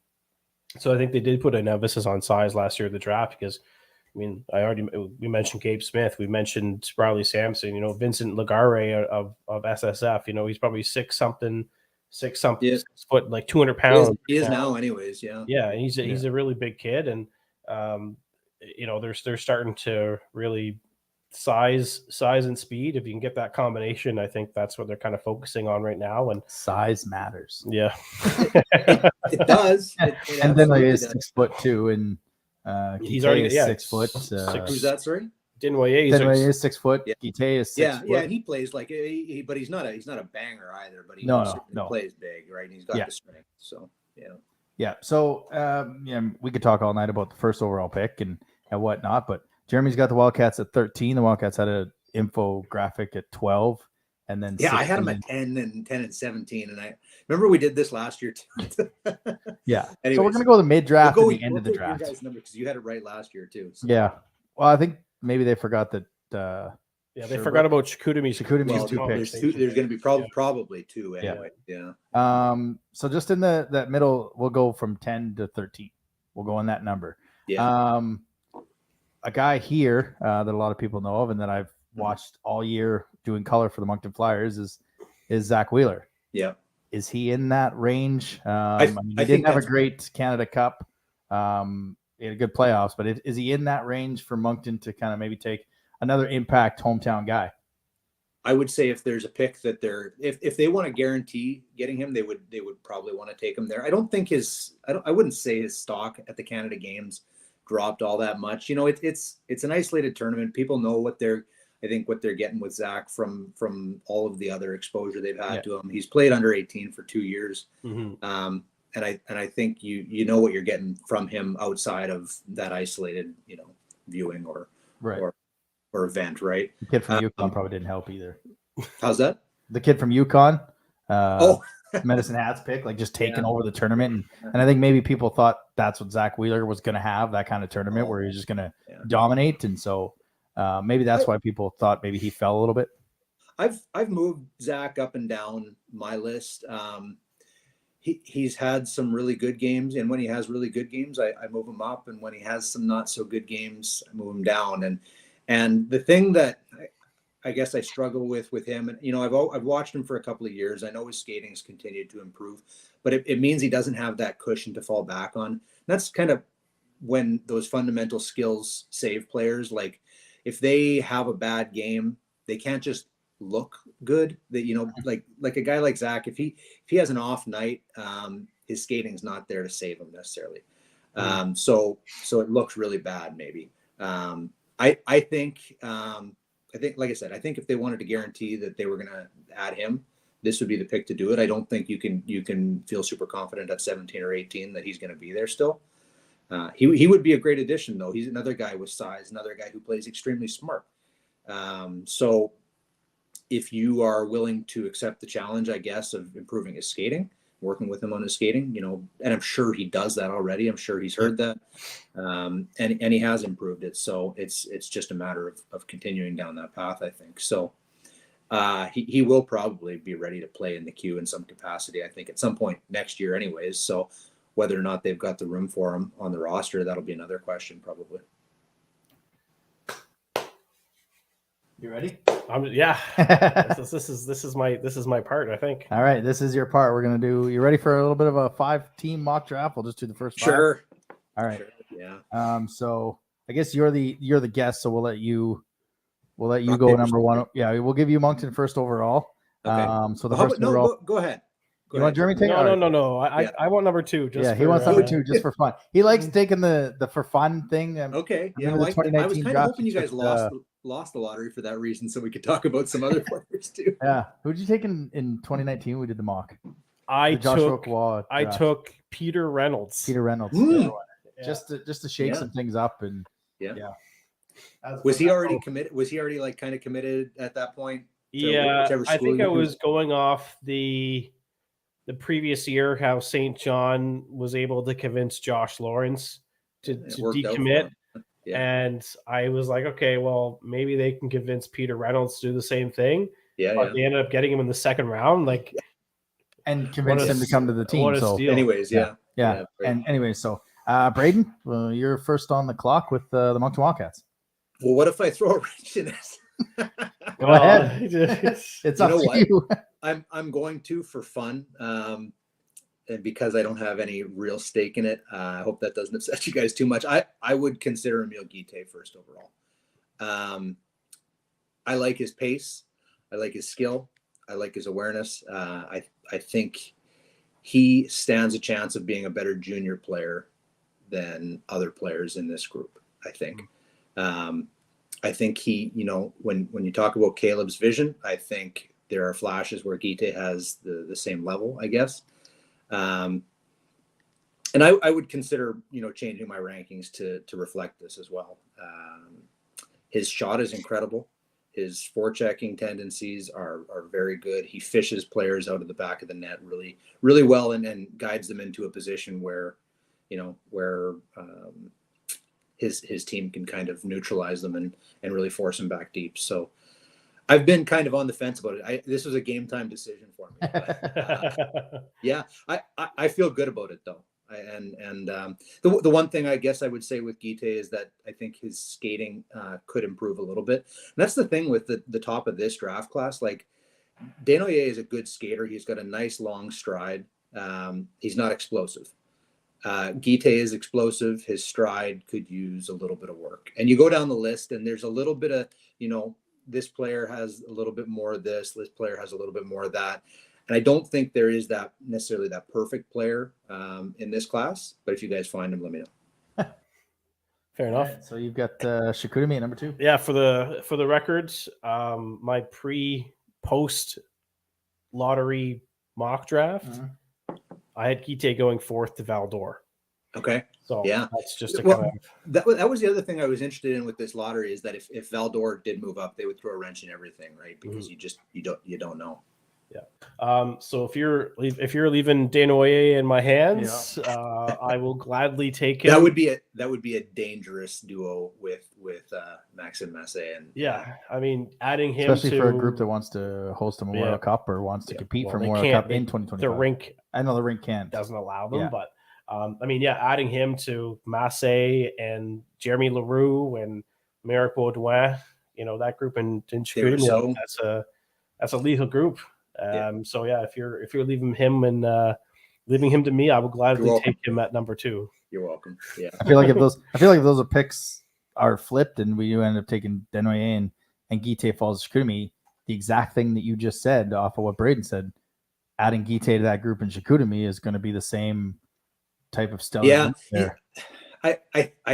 so I think they did put an emphasis on size last year at the draft, because I mean, we mentioned Gabe Smith, we mentioned Riley Sampson, Vincent Lagarre of SSF, he's probably six foot, like 200 pounds. He is now anyways. Yeah. He's a really big kid. And, they're starting to really size and speed. If you can get that combination, I think that's what they're kind of focusing on right now. And size matters. Yeah, it does. And then like he's 6'2", and he's already 6 foot. Who's that? Sorry. Denway is 6 foot. Guite is 6 foot. Yeah, he plays like but he's not a banger either. But he plays big, right? And he's got the strength. So yeah. So we could talk all night about the first overall pick and whatnot, but Jeremy's got the Wildcats at 13. The Wildcats had an infographic at 12, and then I had them at 10 and 17, and I remember we did this last year too. Yeah. Anyways, so we're gonna go the mid draft and the end of the draft. Your guys' number, because you had it right last year too. So. Yeah. Well, I think maybe they forgot that. They forgot about Chicoutimi's 2 picks. There's going to be probably 2 anyway. Yeah. So just in that middle, we'll go from 10 to 13. We'll go on that number. Yeah. A guy here that a lot of people know of, and that I've watched all year doing color for the Moncton Flyers is Zach Wheeler. Yeah. Is he in that range? I didn't have a great Canada Cup. He had a good playoffs, but is he in that range for Moncton to kind of maybe take another impact hometown guy? I would say if there's a pick that if they want to guarantee getting him, they would probably want to take him there. I don't think I wouldn't say his stock at the Canada Games dropped all that much. It's an isolated tournament. People know what they're getting with Zach from all of the other exposure they've had to him. He's played under 18 for 2 years. And I think you know what you're getting from him outside of that isolated, viewing or event, right? The kid from UConn probably didn't help either. How's that? The kid from UConn, Medicine Hat's pick, like just taking over the tournament. And I think maybe people thought that's what Zach Wheeler was going to have, that kind of tournament where he's just going to dominate. And so maybe that's why people thought maybe he fell a little bit. I've moved Zach up and down my list. He's had some really good games, and when he has really good games, I move him up, and when he has some not so good games, I move him down. And the thing that I guess I struggle with him, and I've watched him for a couple of years. I know his skating's continued to improve, but it means he doesn't have that cushion to fall back on. And that's kind of when those fundamental skills save players. Like if they have a bad game, they can't just look good. That like a guy like Zach, if he has an off night, his skating's not there to save him necessarily. So it looks really bad maybe. I think like I said, I think if they wanted to guarantee that they were going to add him, this would be the pick to do it. I don't think you can feel super confident at 17 or 18 that he's going to be there still. He would be a great addition though. He's another guy with size, another guy who plays extremely smart. So if you are willing to accept the challenge, I guess, of improving his skating, working with him on his skating, and I'm sure he does that already. I'm sure he's heard that. And he has improved it. So it's just a matter of continuing down that path, I think. So he will probably be ready to play in the Q in some capacity, I think, at some point next year anyways. So whether or not they've got the room for him on the roster, that'll be another question probably. You ready? Yeah. This is my part, I think. All right, this is your part. We're gonna do. You ready for a little bit of a 5-team mock draft? We'll just do the first 5. Sure. All right. Sure. Yeah. So I guess you're the guest, so we'll let you go number 1. Yeah, we'll give you Moncton first overall. Okay. So the first overall. Go ahead. You want Jeremy take? No. I want number 2. He wants number 2 just for fun. He likes taking the for fun thing. Okay. Yeah, I was kind of hoping you guys lost the lottery for that reason, so we could talk about some other players too. Yeah. Who'd you take in 2019? We did the mock. I took Peter Reynolds. Peter Reynolds. Just to shake some things up and Was he already committed? Was he already like kind of committed at that point? I think I was going off the previous year how St. John was able to convince Josh Lawrence to decommit. And I was like, okay, well, maybe they can convince Peter Reynolds to do the same thing. But they ended up getting him in the second round, and convince him to come to the team. So, anyways, and anyways, so Braydon, you're first on the clock with the Moncton Wildcats. Well, what if I throw a wrench in this? Go ahead. It's up to you. I'm going to for fun, and because I don't have any real stake in it. I hope that doesn't upset you guys too much. I would consider Emile Guité first overall. I like his pace. I like his skill. I like his awareness. I think he stands a chance of being a better junior player than other players in this group. I think. I think he, when you talk about Caleb's vision, I think there are flashes where Guité has the same level, I guess. And I would consider, changing my rankings to reflect this as well. His shot is incredible. His forechecking tendencies are very good. He fishes players out of the back of the net really, really well and guides them into a position where his team can kind of neutralize them and really force them back deep. So I've been kind of on the fence about it. This was a game time decision for me. But, I feel good about it though. The one thing I guess I would say with Guité is that I think his skating could improve a little bit. And that's the thing with the top of this draft class. Like Desnoyers is a good skater. He's got a nice long stride. He's not explosive. Guité is explosive. His stride could use a little bit of work. And you go down the list and there's a little bit of, this player has a little bit more of this player has a little bit more of that. And I don't think there is that necessarily that perfect player in this class, but if you guys find him, let me know. Fair enough. Right, so you've got Chicoutimi at number 2. Yeah, for the records, my post lottery mock draft, I had Guité going 4th to Val-d'Or. Okay. So that's just that was the other thing I was interested in with this lottery is that if Val-d'Or did move up, they would throw a wrench in everything, right? Because you don't know. Yeah. So if you're leaving Desnoyers in my hands, I will gladly take him. That would be a dangerous duo with Maxime Massé and I mean adding him especially for a group that wants to host a Memorial Cup or wants to compete for Memorial Cup in 2025. The rink, I know the rink doesn't allow them, but adding him to Massé and Jeremy Leroux and Merrick Baudouin, that group in Chicoutimi, that's a lethal group. So if you're leaving him and leaving him to me, I will gladly take him at number 2. You're welcome. Yeah. I feel like if those picks are flipped and we end up taking Desnoyers and Guité falls to Chicoutimi, the exact thing that you just said off of what Braydon said, adding Guité to that group in Chicoutimi is going to be the same type of stellar. Yeah. I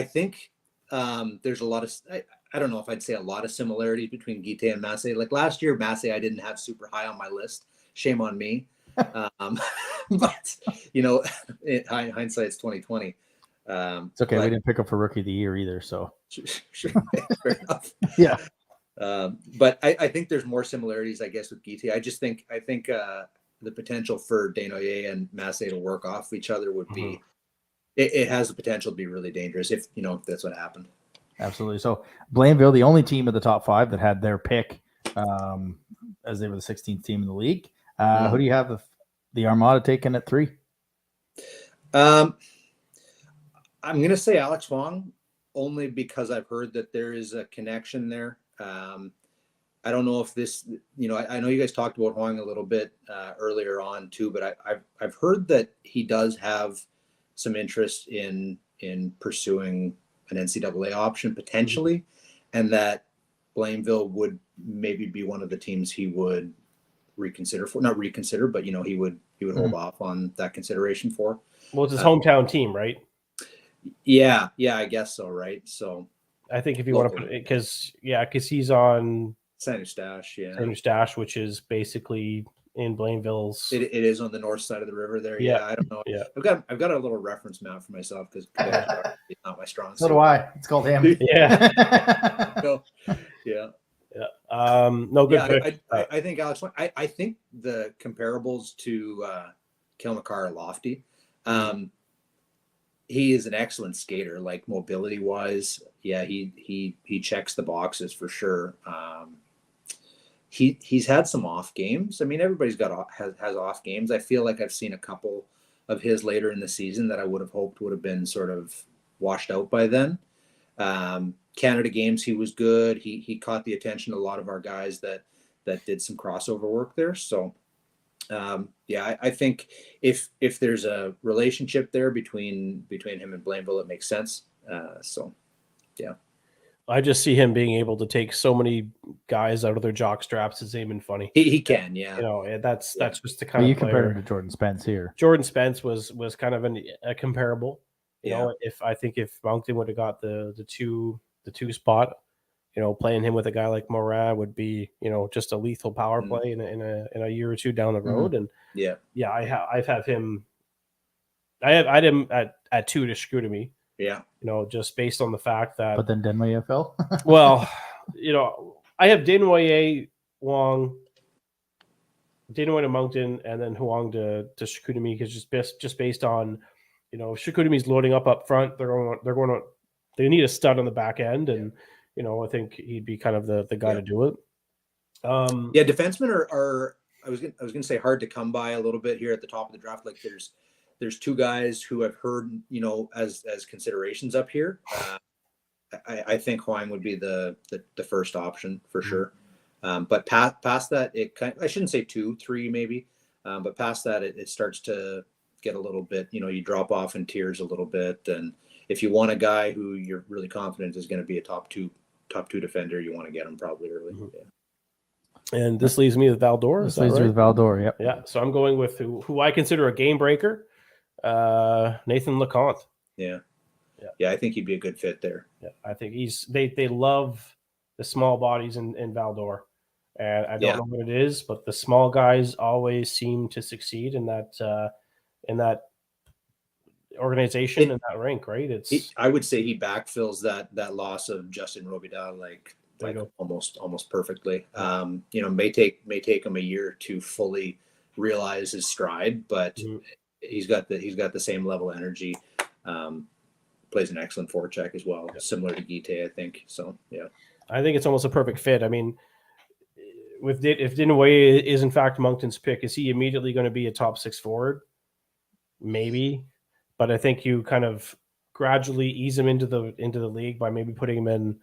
think there's a lot of I don't know if I'd say a lot of similarities between Guité and Massé. Like last year, Massé I didn't have super high on my list. Shame on me. But hindsight's 2020. It's okay. We didn't pick up for rookie of the year either. So sure. Fair enough. Yeah. But I think there's more similarities, I guess, with Guité. I think the potential for Desnoyers and Massé to work off each other would be, it has the potential to be really dangerous if that's what happened. Absolutely. So Blainville, the only team of the top 5 that had their pick as they were the 16th team in the league. Who do you have the Armada taking at 3? I'm going to say Alex Wong only because I've heard that there is a connection there. I don't know if this, I know you guys talked about Huang a little bit earlier on too, but I've heard that he does have some interest in pursuing an NCAA option potentially, and that Blainville would maybe be one of the teams he would reconsider for, not reconsider, but he would hold off on that consideration for. Well, it's his hometown team, right? Yeah, I guess so, right? So I think if you want to put it, because he's on Saint Eustache, Saint Eustache, which is basically in Blainville's. It is on the north side of the river there. Yeah, I don't know. Yeah, I've got a little reference map for myself because it's not my strong suit. So do I. It's called him. Yeah. No, yeah. No good. Yeah, I think Alex. I think the comparables to Kilmacar are lofty. He is an excellent skater, like mobility wise. Yeah, he checks the boxes for sure. He's had some off games. I mean, everybody's has off games. I feel like I've seen a couple of his later in the season that I would have hoped would have been sort of washed out by then. Canada games, he was good. He caught the attention of a lot of our guys that did some crossover work there. So I think if there's a relationship there between him and Blainville, it makes sense. I just see him being able to take so many guys out of their jock straps. It's even funny. He can, yeah. That's just the kind of. You compare him to Jordan Spence here. Jordan Spence was kind of a comparable. You know, if Moncton would have got the two spot, playing him with a guy like Morin would be, just a lethal power play in a year or two down the road. And I've had him. I had him at 2 to Chicoutimi. Yeah. Just based on the fact that. But then Denway fell. Well, I have Denway Wong, Denway to Moncton, and then Huang to Chicoutimi, because just based on, Chicoutimi's loading up front. They need a stud on the back end, and I think he'd be kind of the guy to do it. Defensemen are I was gonna say hard to come by a little bit here at the top of the draft. Like there's 2 guys who I've heard, as considerations up here. I think Huang would be the first option for sure. But past that, I shouldn't say 2, 3 maybe. But past that, it starts to get a little bit, you drop off in tiers a little bit. And if you want a guy who you're really confident is going to be a top two defender, you want to get him probably early. Mm-hmm. Yeah. And this leaves me with Valdor. This leaves me with Valdor. Yep. Yeah. So I'm going with who I consider a game breaker, Nathan Leconte. Yeah. I think he'd be a good fit there. Yeah, I think they love the small bodies in Valdor, and I don't know what it is, but the small guys always seem to succeed in that organization and that rank, right? I would say he backfills that loss of Justin Robida like almost perfectly. May take him a year to fully realize his stride, but he's got the same level of energy. Plays an excellent forecheck as well, similar to Guite, I think. So I think it's almost a perfect fit. I mean, if Dinaway is in fact Moncton's pick, is he immediately going to be a top 6 forward? Maybe, but I think you kind of gradually ease him into the league by maybe putting him in,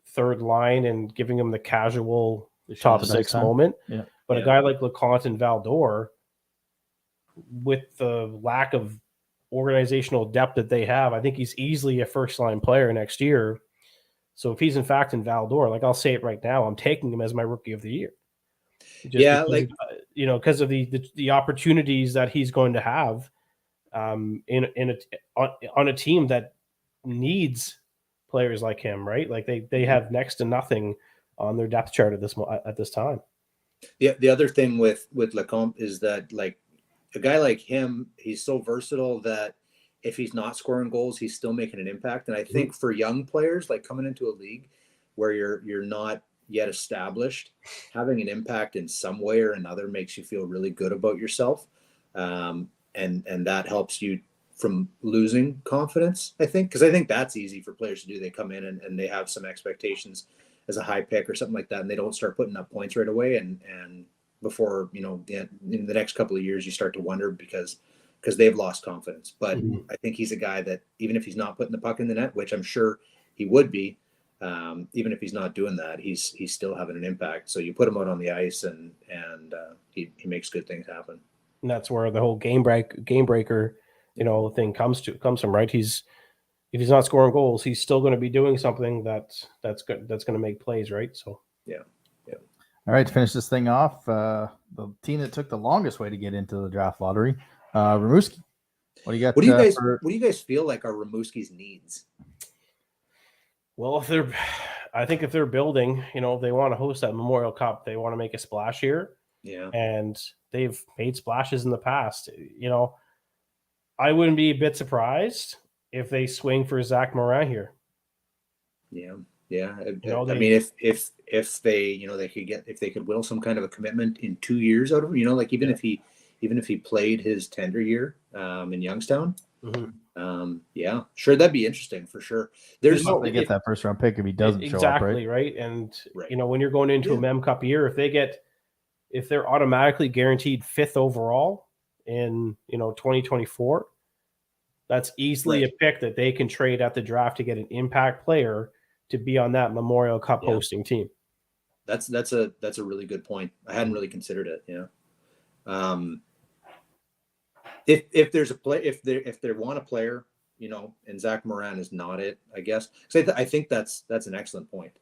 third line and giving him the casual top 6 moment. Yeah. But a guy like Leconte and Valdor, with the lack of organizational depth that they have, I think he's easily a first line player next year. So if he's in fact in Valdor, like I'll say it right now, I'm taking him as my rookie of the year. Because of the opportunities that he's going to have on a team that needs players like him, right? Like they have next to nothing on their depth chart at this time. The other thing with Lecomte is that, like, a guy like him, he's so versatile that if he's not scoring goals, he's still making an impact. And I think for young players, like coming into a league where you're not yet established, having an impact in some way or another makes you feel really good about yourself. And that helps you from losing confidence, I think, because I think that's easy for players to do. They come in and they have some expectations as a high pick or something like that, and they don't start putting up points right away. And before, in the next couple of years, you start to wonder because they've lost confidence. But I think he's a guy that, even if he's not putting the puck in the net, which I'm sure he would be, even if he's not doing that, he's still having an impact. So you put him out on the ice and he makes good things happen. And that's where the whole game breaker, thing comes from, right? If he's not scoring goals, he's still going to be doing something that's going to make plays, right? So All right, to finish this thing off, the team that took the longest way to get into the draft lottery, Rimouski. What do you got? What do you guys feel like are Rimouski's needs? Well, I think if they're building, they want to host that Memorial Cup, they want to make a splash here. Yeah. And they've made splashes in the past. I wouldn't be a bit surprised if they swing for Zach Morin here. Yeah. Yeah. I mean, if they, if they could will some kind of a commitment in 2 years out of him, like even if he played his tender year in Youngstown, yeah, sure. That'd be interesting for sure. There's no, they get that first round pick if he doesn't show up, right? And when you're going into a Mem Cup year, if they're automatically guaranteed 5th overall in 2024, that's easily a pick that they can trade at the draft to get an impact player to be on that Memorial Cup hosting team. That's a really good point. I hadn't really considered it. Yeah. If there's a play, if they want a player, and Zach Morin is not it, I guess. So I think that's an excellent point.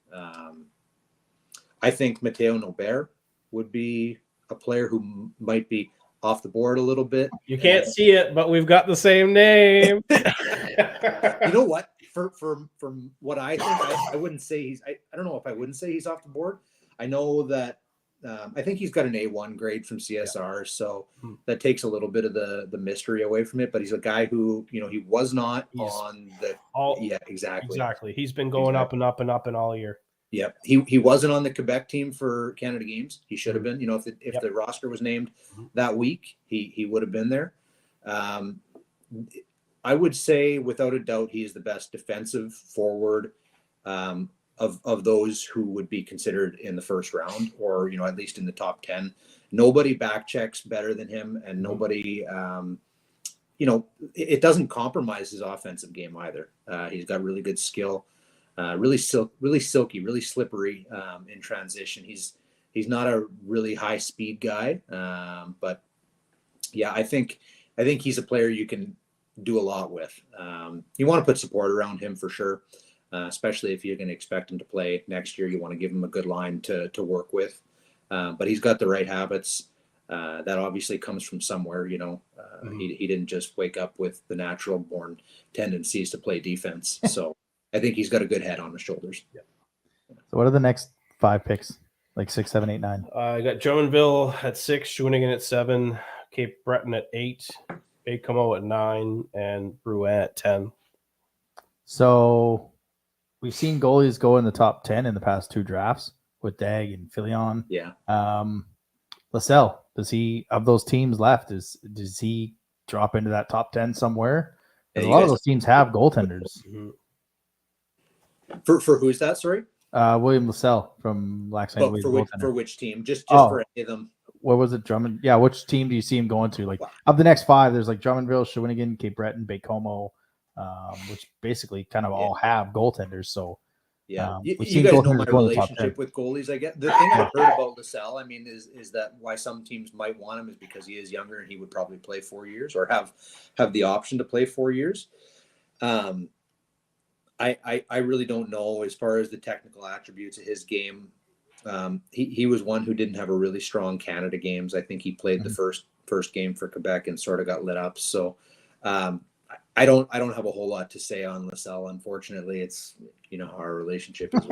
I think Matteo Nobert would be a player who might be off the board a little bit. You can't see it, but we've got the same name. You know what? From what I think, I wouldn't say he's. I don't know if I wouldn't say he's off the board. I know that. I think he's got an A1 grade from CSR, so that takes a little bit of the mystery away from it. But he's a guy who, he was not on the. Exactly. He's been going up and up and up and all year. Yeah, he wasn't on the Quebec team for Canada Games. He should have been. If the roster was named that week, he would have been there. I would say, without a doubt, he is the best defensive forward of those who would be considered in the first round, or at least in the top 10. Nobody back checks better than him, and nobody, it doesn't compromise his offensive game either. He's got really good skill. Really silky, really slippery in transition. He's not a really high speed guy, but yeah, I think he's a player you can do a lot with. You want to put support around him for sure, especially if you're going to expect him to play next year. You want to give him a good line to work with, but he's got the right habits. That obviously comes from somewhere. He didn't just wake up with the natural born tendencies to play defense. So. I think he's got a good head on his shoulders. Yeah. So what are the next 5 picks? Like 6, 7, 8, 9? I got Drummondville at 6, Shawinigan at 7, Cape Breton at 8, Baie-Comeau at 9, and Rouen at 10. So we've seen goalies go in the top 10 in the past 2 drafts with Dag and Filion. Yeah. LaSalle, does he, of those teams left, does he drop into that top 10 somewhere? A lot of those teams have goaltenders. For who's that? Sorry, William LaSalle from Lac Saint Louis. For which team? Just for any of them. What was it? Drummond? Yeah, which team do you see him going to? Like of the next 5, there's like Drummondville, Shawinigan, Cape Breton, Baie-Comeau, which basically kind of all have goaltenders. So yeah, you guys know my relationship with goalies. I get the thing I've heard about LaSalle. I mean, is that why some teams might want him is because he is younger and he would probably play 4 years or have the option to play 4 years. I really don't know as far as the technical attributes of his game. He was one who didn't have a really strong Canada games. I think he played the first game for Quebec and sort of got lit up. So I don't have a whole lot to say on LaSalle. Unfortunately, it's how our relationship is.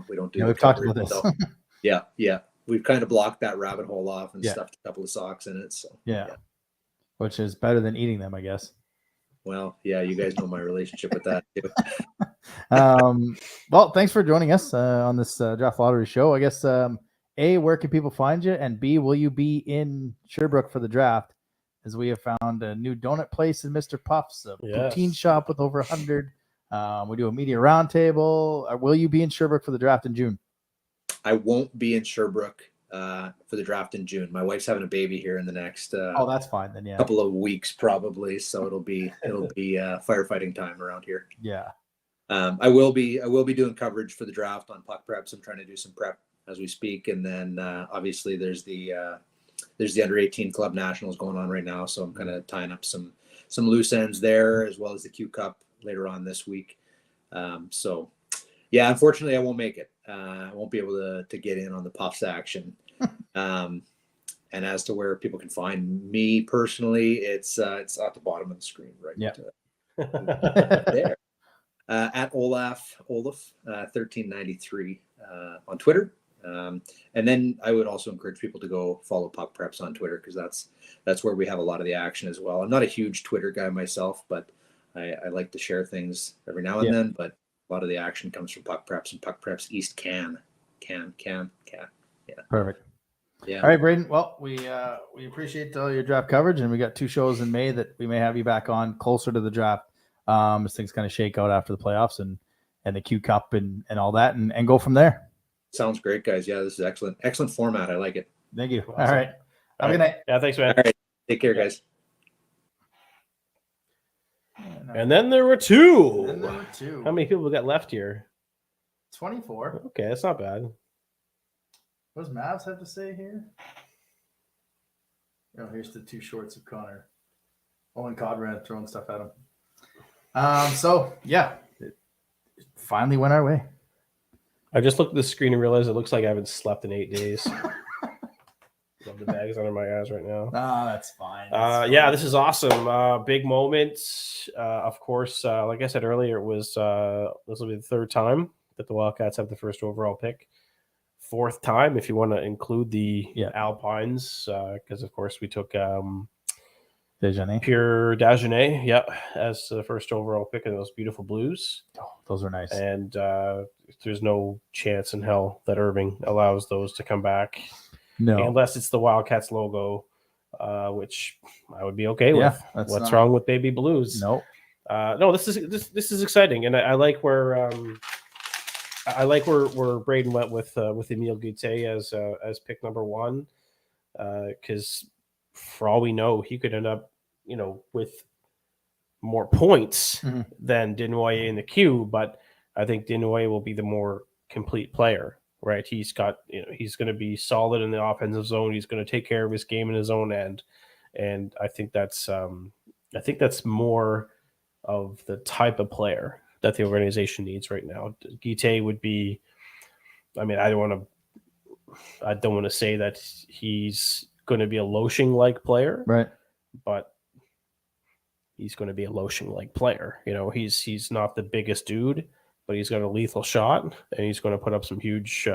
We don't do. Yeah, we've talked about this. So, yeah, we've kind of blocked that rabbit hole off and stuffed a couple of socks in it. So yeah, which is better than eating them, I guess. Well, yeah, you guys know my relationship with that too. Well, thanks for joining us on this Draft Lottery show. I guess, A, where can people find you? And B, will you be in Sherbrooke for the draft? As we have found a new donut place in Mr. Puff's, a poutine shop with over 100. We do a media roundtable. Will you be in Sherbrooke for the draft in June? I won't be in Sherbrooke for the draft in June. My wife's having a baby here in the next that's fine then. Yeah, couple of weeks probably. So it'll be firefighting time around here. Yeah. I will be doing coverage for the draft on Puck Preps. I'm trying to do some prep as we speak, and then obviously there's the under 18 club nationals going on right now. So I'm kind of tying up some loose ends there, as well as the Q Cup later on this week. So Yeah, unfortunately, I won't make it. I won't be able to get in on the Puffs action. And as to where people can find me personally, it's at the bottom of the screen, right? Yeah. There. At Olaf 1393 on Twitter. And then I would also encourage people to go follow Puck Preps on Twitter, because that's where we have a lot of the action as well. I'm not a huge Twitter guy myself, but I like to share things every now and then. But a lot of the action comes from Puck Preps and Puck Preps East can. Yeah. Perfect. Yeah. All right, Braydon. Well, we appreciate all your draft coverage, and we got 2 shows in May that we may have you back on closer to the draft. As things kind of shake out after the playoffs and the Q Cup and all that, and go from there. Sounds great, guys. Yeah, this is excellent. Excellent format. I like it. Thank you. Awesome. All right. Have a good night. Yeah, thanks, man. All right. Take care, guys. And then there were 2. How many people got left here? 24. Okay, that's not bad. What does Mavs have to say here? Oh, here's the 2 shorts of Connor. Owen Conrad throwing stuff at him. So yeah, it finally went our way. I just looked at the screen and realized it looks like I haven't slept in 8 days. Love the bags under my eyes right now. That's fine. Yeah, this is awesome. Big moment. Of course, like I said earlier, it was this will be the 3rd time that the Wildcats have the first overall pick. 4th time, if you want to include the Alpines, because of course we took Pierre Dagenet, as the first overall pick in those beautiful blues. Oh, those are nice. And there's no chance in hell that Irving allows those to come back. No, unless it's the Wildcats logo, which I would be okay with. What's wrong with baby blues? No, this is exciting, and I like where Braydon went with Emile Guité as pick number 1, because for all we know, he could end up, with more points than Desnoyers in the queue. But I think Desnoyers will be the more complete player, right? He's got, he's going to be solid in the offensive zone. He's going to take care of his game in his own end, and I think that's more of the type of player that the organization needs right now. Guité would be, I don't want to say that he's going to be a Loshing-like player, right? But he's going to be a Loshing-like player. He's not the biggest dude, but he's got a lethal shot, and he's going to put up some huge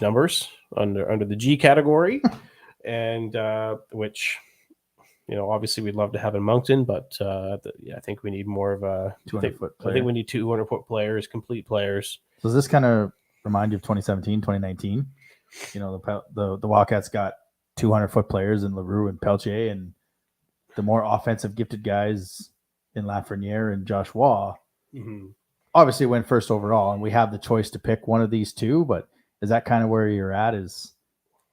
numbers under the G category, and which, obviously we'd love to have in Moncton, but I think we need more of a 200-foot player. I think we need 200-foot players, complete players. Does this kind of remind you of 2017, 2019? The Wildcats got 200-foot players in Leroux and Peltier, and the more offensive gifted guys in Lafreniere and Josh Waugh obviously went first overall, and we have the choice to pick one of these 2, but is that kind of where you're at? Is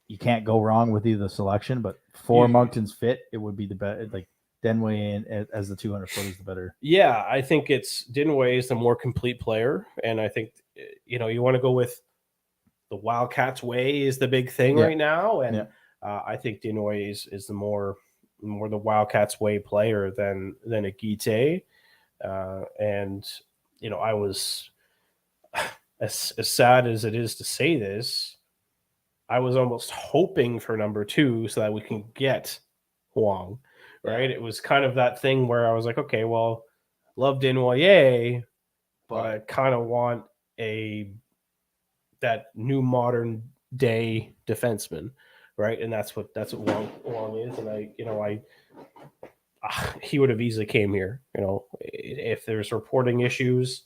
you can't go wrong with either selection, but for Moncton's fit, it would be the best. Like Desnoyers as the 200-foot is the better. Yeah, I think it's Desnoyers is the more complete player, and I think you want to go with the Wildcats way is the big thing right now, and I think Desnoyers is the more the Wildcats way player than a Guité, and I was as sad as it is to say this, I was almost hoping for number 2 so that we can get Huang, right? It was kind of that thing where I was like, okay, well, love Desnoyers, but I kind of want that new modern day defenseman, right? And that's what Huang is. And he would have easily came here, if there's reporting issues.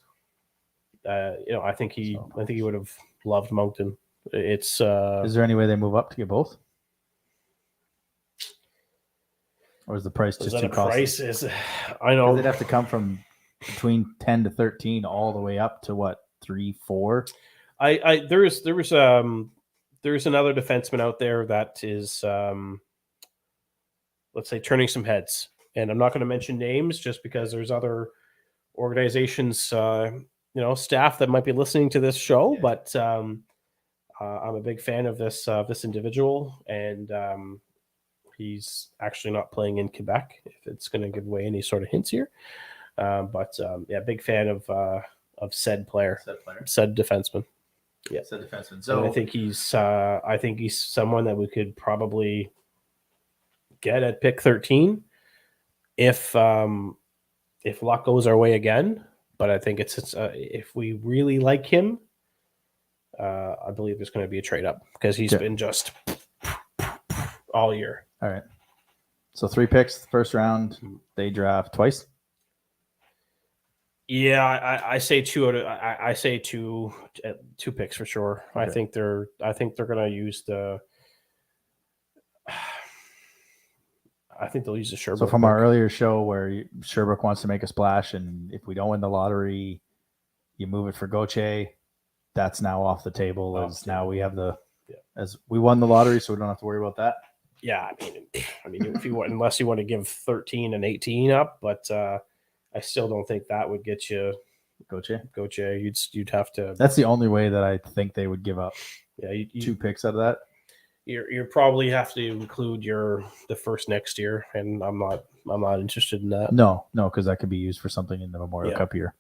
I think he would have loved Moncton. It's is there any way they move up to get both, or is the price just too costly? I know they'd have to come from between 10 to 13 all the way up to what, 3, 4. There is another defenseman out there that is let's say turning some heads, and I'm not going to mention names just because there's other organizations staff that might be listening to this show, but I'm a big fan of this individual, and he's actually not playing in Quebec, if it's going to give away any sort of hints here. But big fan of of said player, said defenseman. Yeah, said defenseman. So and I think he's someone that we could probably get at pick 13 if luck goes our way again. But I think it's if we really like him, I believe there's going to be a trade up because he's been just all year. All right. So 3 picks, first round. They draft twice. Yeah, I say 2 I say 2 picks for sure. Okay. I think they're going to use the. I think they'll use the Sherbrooke. So from our earlier show where Sherbrooke wants to make a splash, and if we don't win the lottery, you move it for Gauthier. That's now off the table. Now we have as we won the lottery, so we don't have to worry about that. Yeah, I mean, if you want, unless you want to give 13 and 18 up, but I still don't think that would get you Gauthier. You'd have to. That's the only way that I think they would give up. Yeah, 2 picks out of that. You probably have to include the first next year, and I'm not interested in that. No, because that could be used for something in the Memorial Cup year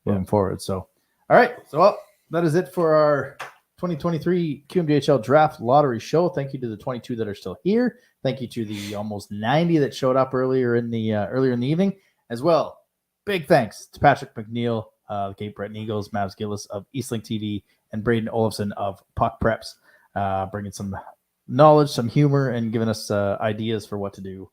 moving forward. So, all right, so that is it for our 2023 QMJHL Draft Lottery show. Thank you to the 22 that are still here. Thank you to the almost 90 that showed up earlier in the evening as well. Big thanks to Patrick McNeil, the Cape Breton Eagles, Mavs Gillis of Eastlink TV, and Braydon Olafson of Puck Preps, bringing some knowledge, some humor, and giving us ideas for what to do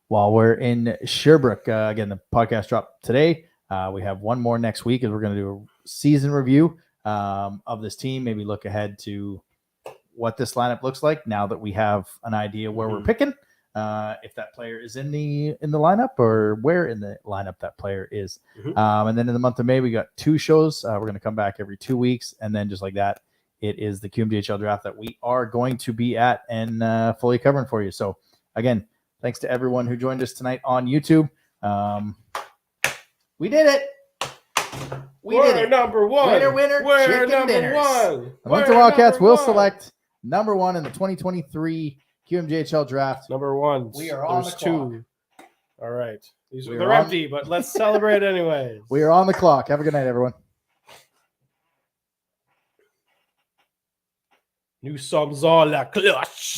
while we're in Sherbrooke. Again, the podcast dropped today. We have one more next week as we're going to do a season review of this team, maybe look ahead to what this lineup looks like now that we have an idea where we're picking, if that player is in the lineup or where in the lineup that player is. And then in the month of May, we got 2 shows. We're going to come back every 2 weeks, and then just like that, it is the QMJHL draft that we are going to be at and fully covering for you. So again, thanks to everyone who joined us tonight on YouTube. We did it. We're number one. Winner. We're number dinners. One. The Moncton Wildcats will select number 1 in the 2023 QMJHL draft. Number 1. We are on the clock. 2. All right. They're empty, but let's celebrate anyway. We are on the clock. Have a good night, everyone. Nous sommes à la cloche.